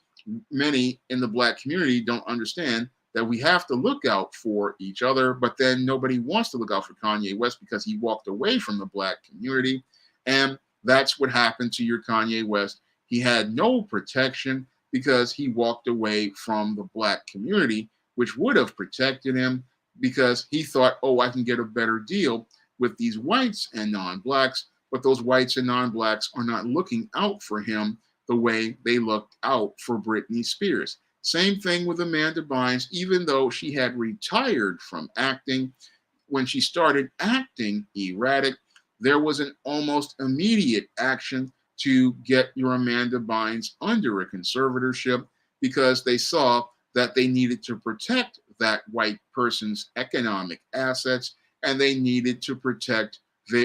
many in the black community don't understand that we have to look out for each other, but then nobody wants to look out for Kanye West because he walked away from the black community. And that's what happened to your Kanye West. He had no protection because he walked away from the black community, which would have protected him because he thought, oh, I can get a better deal with these whites and non-blacks, but those whites and non-blacks are not looking out for him the way they looked out for Britney Spears. Same thing with Amanda Bynes, even though she had retired from acting, when she started acting erratic, there was an almost immediate action to get your Amanda Bynes under a conservatorship because they saw that they needed to protect that white person's economic assets and they needed to protect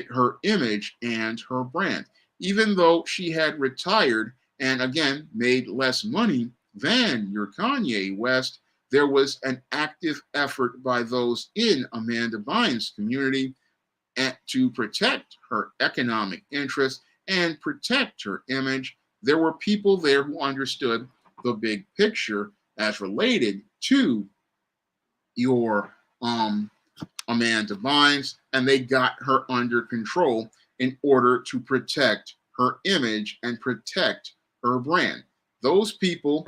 her image and her brand. Even though she had retired and again made less money than your Kanye West, there was an active effort by those in Amanda Bynes' community to protect her economic interests and protect her image. There were people there who understood the big picture as related to your Amanda Bynes, and they got her under control in order to protect her image and protect her brand. Those people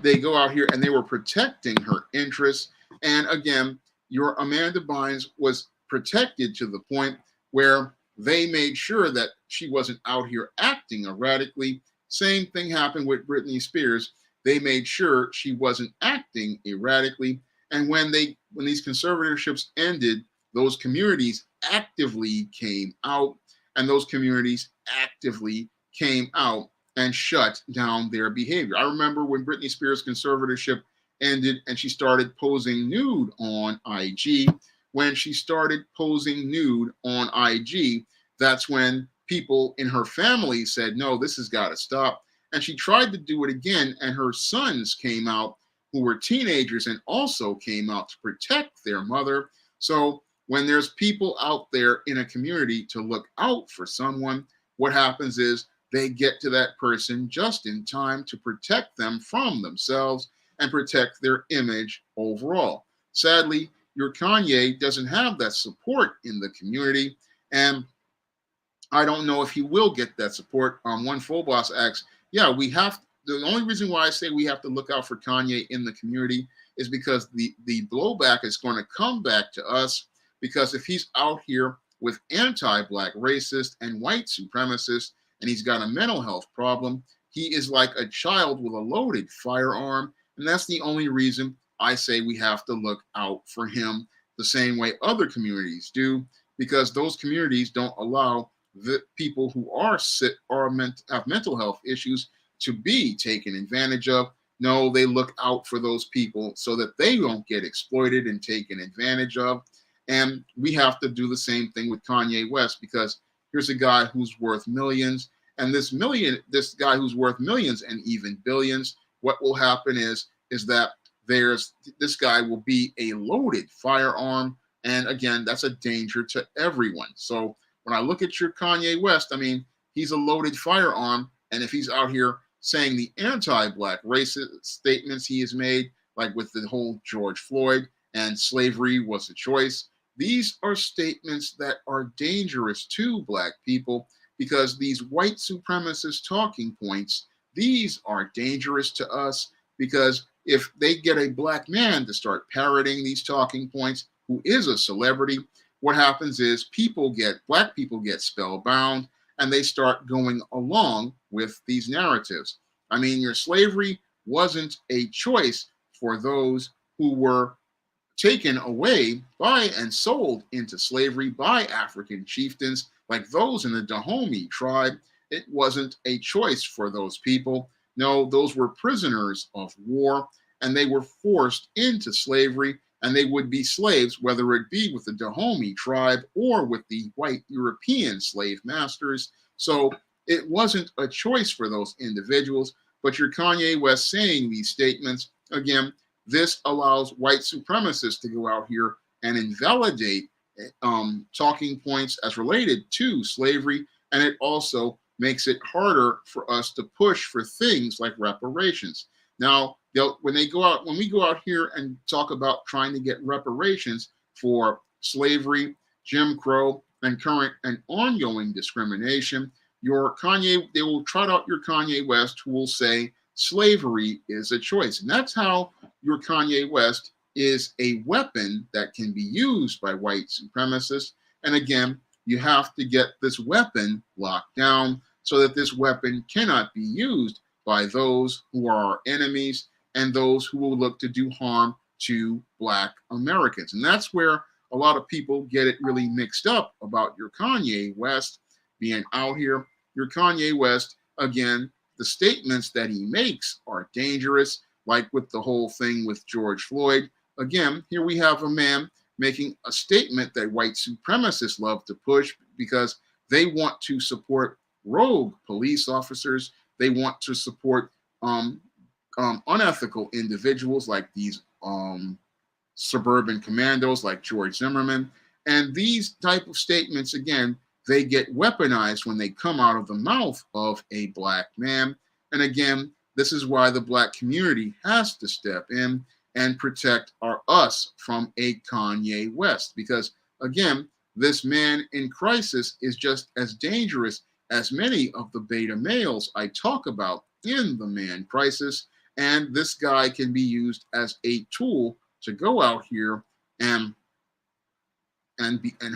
they go out here and they were protecting her interests. And again, your Amanda Bynes was protected to the point where they made sure that she wasn't out here acting erratically. Same thing happened with Britney Spears. They made sure she wasn't acting erratically. And when these conservatorships ended, those communities actively came out, and those communities actively came out and shut down their behavior. I remember when Britney Spears' conservatorship ended and she started posing nude on IG. When she started posing nude on IG, that's when people in her family said, no, this has got to stop. And she tried to do it again, and her sons came out who were teenagers and also came out to protect their mother. So when there's people out there in a community to look out for someone, what happens is they get to that person just in time to protect them from themselves and protect their image overall. Sadly, your Kanye doesn't have that support in the community, and I don't know if he will get that support. One full boss asks, yeah, we have. The only reason why I say we have to look out for Kanye in the community is because the blowback is going to come back to us. Because if he's out here with anti-black racist and white supremacists, and he's got a mental health problem, he is like a child with a loaded firearm, and that's the only reason I say we have to look out for him the same way other communities do, because those communities don't allow the people who are sick or have mental health issues to be taken advantage of. No, they look out for those people so that they don't get exploited and taken advantage of. And we have to do the same thing with Kanye West, because here's a guy who's worth millions, and this guy who's worth millions and even billions, what will happen is that this guy will be a loaded firearm, and again, that's a danger to everyone. So when I look at your Kanye West, I mean, he's a loaded firearm, and if he's out here saying the anti-black racist statements he has made, like with the whole George Floyd and slavery was a choice, these are statements that are dangerous to black people, because these white supremacist talking points, these are dangerous to us, because if they get a black man to start parroting these talking points, who is a celebrity, what happens is black people get spellbound, and they start going along with these narratives. I mean, your slavery wasn't a choice for those who were taken away by and sold into slavery by African chieftains like those in the Dahomey tribe. It wasn't a choice for those people. No, those were prisoners of war, and they were forced into slavery, and they would be slaves, whether it be with the Dahomey tribe or with the white European slave masters. So it wasn't a choice for those individuals. But your Kanye West saying these statements, again, this allows white supremacists to go out here and invalidate talking points as related to slavery, and it also makes it harder for us to push for things like reparations. Now, when we go out here and talk about trying to get reparations for slavery, Jim Crow, and current and ongoing discrimination, they will trot out your Kanye West, who will say slavery is a choice. And that's how your Kanye West is a weapon that can be used by white supremacists. And again, you have to get this weapon locked down so that this weapon cannot be used by those who are our enemies and those who will look to do harm to Black Americans. And that's where a lot of people get it really mixed up about your Kanye West being out here. Your Kanye West, again, the statements that he makes are dangerous, like with the whole thing with George Floyd. Again, here we have a man making a statement that white supremacists love to push because they want to support rogue police officers. They want to support unethical individuals like these suburban commandos like George Zimmerman. And these type of statements, again, they get weaponized when they come out of the mouth of a Black man. And again, this is why the Black community has to step in and protect us from a Kanye West. Because again, this man in crisis is just as dangerous as many of the beta males I talk about in the man crisis. And this guy can be used as a tool to go out here and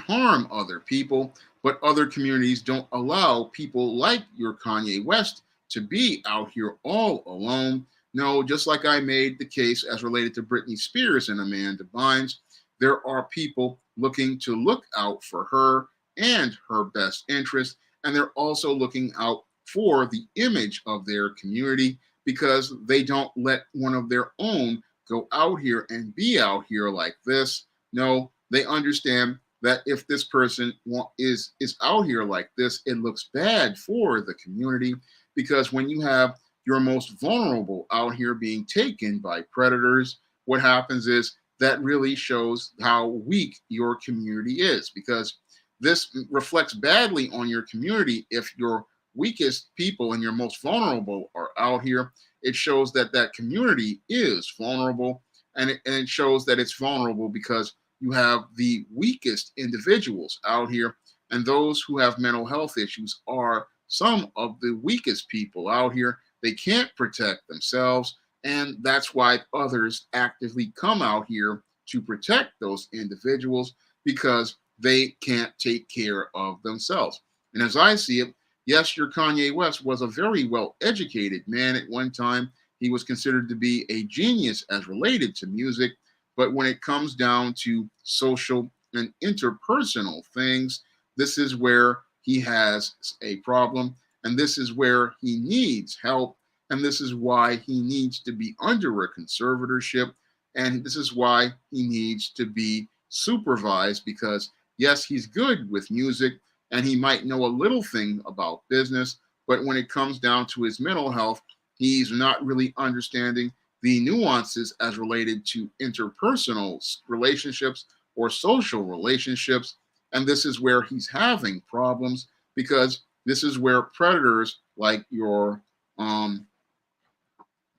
harm other people. But other communities don't allow people like your Kanye West to be out here all alone. No, just like I made the case as related to Britney Spears and Amanda Bynes, there are people looking to look out for her and her best interest. And they're also looking out for the image of their community because they don't let one of their own go out here and be out here like this. No, they understand that if this person is out here like this, it looks bad for the community, because when you have your most vulnerable out here being taken by predators, what happens is that really shows how weak your community is, because this reflects badly on your community. If your weakest people and your most vulnerable are out here, it shows that that community is vulnerable, and it shows that it's vulnerable because you have the weakest individuals out here, and those who have mental health issues are some of the weakest people out here. They can't protect themselves, and that's why others actively come out here to protect those individuals, because they can't take care of themselves. And as I see it, yes, your Kanye West was a very well educated man at one time. He was considered to be a genius as related to music. But when it comes down to social and interpersonal things, this is where he has a problem. And this is where he needs help. And this is why he needs to be under a conservatorship. And this is why he needs to be supervised, because yes, he's good with music and he might know a little thing about business, but when it comes down to his mental health, he's not really understanding the nuances as related to interpersonal relationships or social relationships. And this is where he's having problems, because this is where predators like your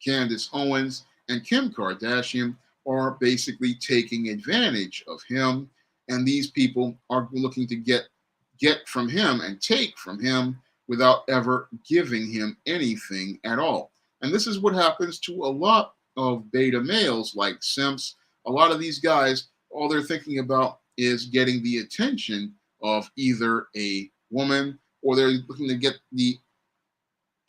Candace Owens and Kim Kardashian are basically taking advantage of him. And these people are looking to get from him and take from him without ever giving him anything at all. And this is what happens to a lot of beta males like simps. A lot of these guys, all they're thinking about is getting the attention of either a woman, or they're looking to get the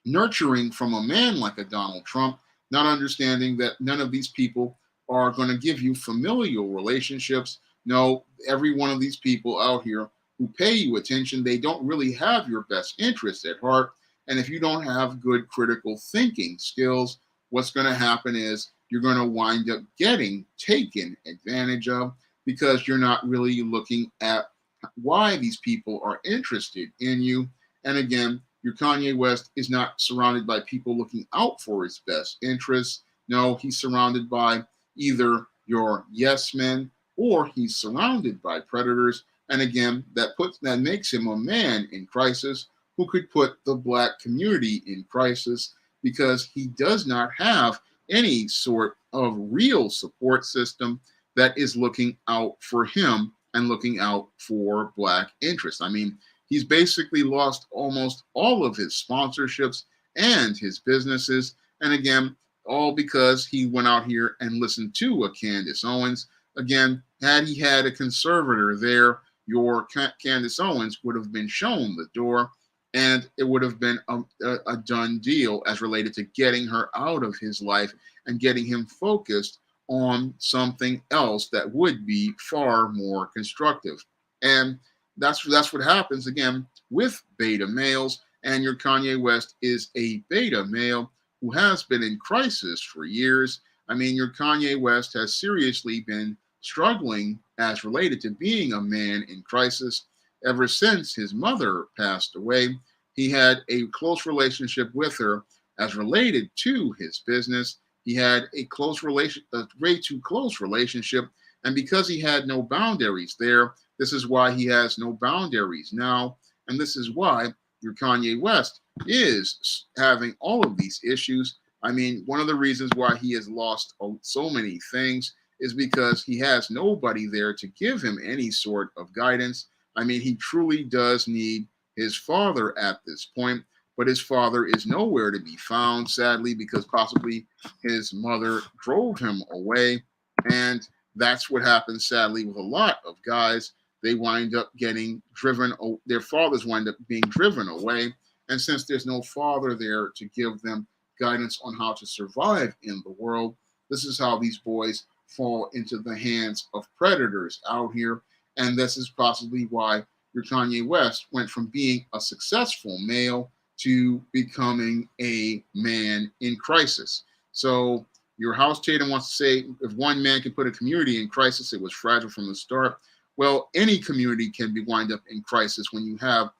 nurturing from a man like a Donald Trump, not understanding that none of these people are going to give you familial relationships. No, every one of these people out here who pay you attention, they don't really have your best interests at heart. And if you don't have good critical thinking skills, what's going to happen is you're going to wind up getting taken advantage of, because you're not really looking at why these people are interested in you. And again, your Kanye West is not surrounded by people looking out for his best interests. No, he's surrounded by either your yes men, or he's surrounded by predators. And again, that makes him a man in crisis who could put the black community in crisis, because he does not have any sort of real support system that is looking out for him and looking out for black interests. I mean, he's basically lost almost all of his sponsorships and his businesses. And again, all because he went out here and listened to a Candace Owens. Again, had he had a conservator there, your Candace Owens would have been shown the door, and it would have been a done deal as related to getting her out of his life and getting him focused on something else that would be far more constructive. And that's what happens again with beta males. And your Kanye West is a beta male who has been in crisis for years. I mean, your Kanye West has seriously been struggling as related to being a man in crisis ever since his mother passed away. He had a close relationship with her as related to his business. He had a way too close relationship. And because he had no boundaries there, this is why he has no boundaries now. And this is why your Kanye West is having all of these issues. I mean, one of the reasons why he has lost so many things is because he has nobody there to give him any sort of guidance. I mean, he truly does need his father at this point, but his father is nowhere to be found, sadly, because possibly his mother drove him away. And that's what happens, sadly, with a lot of guys. They wind up getting driven, their fathers wind up being driven away. And since there's no father there to give them guidance on how to survive in the world, this is how these boys fall into the hands of predators out here. And this is possibly why your Kanye West went from being a successful male to becoming a man in crisis. So your House Tatum wants to say, if one man can put a community in crisis, it was fragile from the start. Well, any community can be wind up in crisis when you have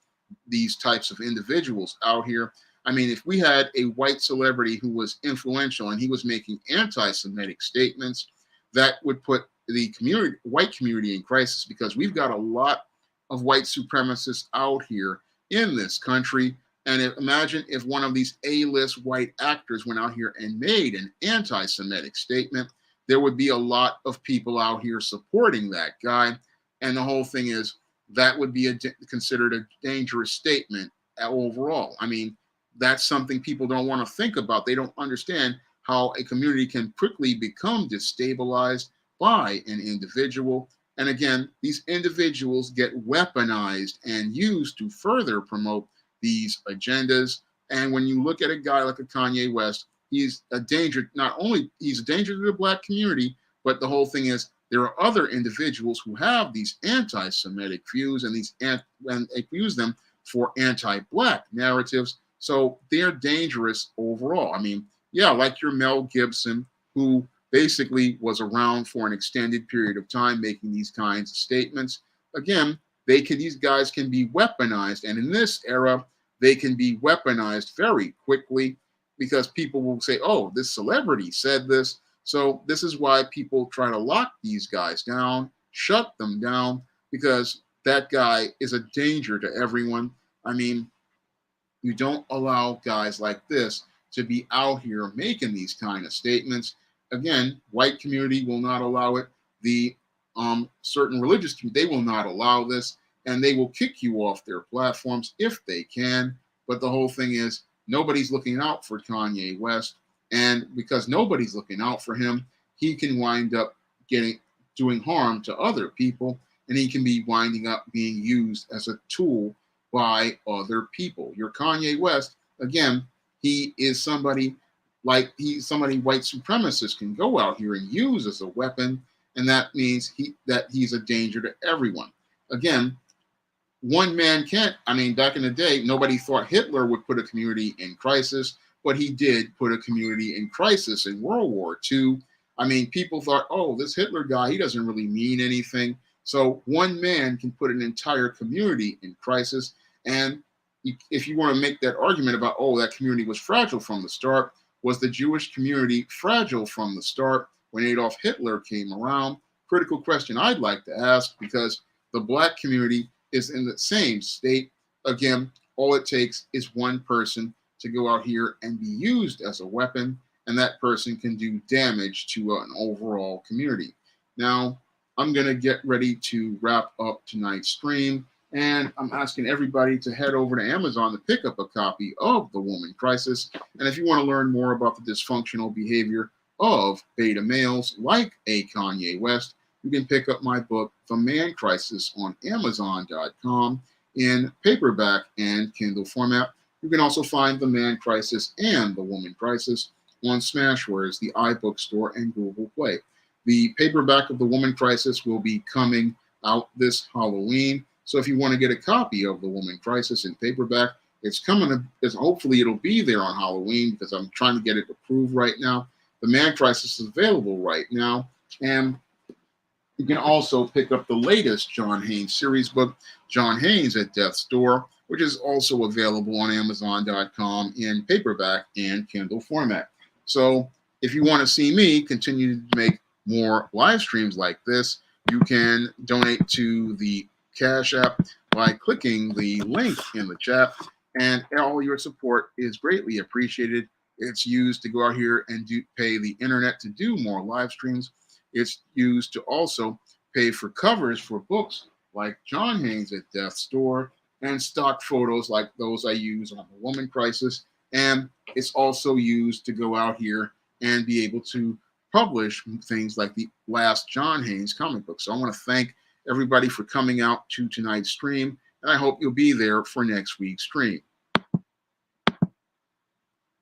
these types of individuals out here. I mean, if we had a white celebrity who was influential and he was making anti-Semitic statements, that would put the community, white community, in crisis, because we've got a lot of white supremacists out here in this country. And imagine if one of these A-list white actors went out here and made an anti-Semitic statement, there would be a lot of people out here supporting that guy. And the whole thing is, that would be considered a dangerous statement overall. I mean, that's something people don't want to think about. They don't understand how a community can quickly become destabilized by an individual. And again, these individuals get weaponized and used to further promote these agendas. And when you look at a guy like a Kanye West, he's a danger. Not only he's a danger to the black community, but the whole thing is, there are other individuals who have these anti-Semitic views, and they use them for anti-black narratives. So they're dangerous overall. I mean, yeah, like your Mel Gibson, who basically was around for an extended period of time making these kinds of statements. Again, these guys can be weaponized, and in this era, they can be weaponized very quickly, because people will say, "Oh, this celebrity said this." So this is why people try to lock these guys down, shut them down, because that guy is a danger to everyone. I mean, you don't allow guys like this to be out here making these kind of statements. Again, white community will not allow it. The certain religious community, they will not allow this, and they will kick you off their platforms if they can. But the whole thing is, nobody's looking out for Kanye West. And because nobody's looking out for him, he can wind up doing harm to other people, and he can be winding up being used as a tool by other people. Your Kanye West, again, he is somebody white supremacists can go out here and use as a weapon, and that means he's a danger to everyone. Again, one man can't. I mean, back in the day, nobody thought Hitler would put a community in crisis, but he did put a community in crisis in World War II. I mean, people thought, oh, this Hitler guy, he doesn't really mean anything. So one man can put an entire community in crisis. And if you want to make that argument about, oh, that community was fragile from the start, was the Jewish community fragile from the start when Adolf Hitler came around? Critical question I'd like to ask, because the black community is in the same state. Again, all it takes is one person to go out here and be used as a weapon, and that person can do damage to an overall community. Now, I'm going to get ready to wrap up tonight's stream, and I'm asking everybody to head over to Amazon to pick up a copy of The Woman Crisis. And if you want to learn more about the dysfunctional behavior of beta males like a Kanye West, you can pick up my book, The Man Crisis, on Amazon.com in paperback and Kindle format. You can also find The Man Crisis and The Woman Crisis on Smashwords, the iBook Store, and Google Play. The paperback of The Woman Crisis will be coming out this Halloween. So if you want to get a copy of The Woman Crisis in paperback, it's coming. Hopefully it'll be there on Halloween, because I'm trying to get it approved right now. The Man Crisis is available right now. And you can also pick up the latest John Haynes series book, John Haynes at Death's Door, which is also available on Amazon.com in paperback and Kindle format. So if you want to see me continue to make more live streams like this, you can donate to the Cash App by clicking the link in the chat, and all your support is greatly appreciated. It's used to go out here and pay the internet to do more live streams. It's used to also pay for covers for books like John Haynes at Death's Door, and stock photos like those I use on The Woman Crisis. And it's also used to go out here and be able to publish things like the last John Haynes comic book. So I want to thank everybody for coming out to tonight's stream, and I hope you'll be there for next week's stream.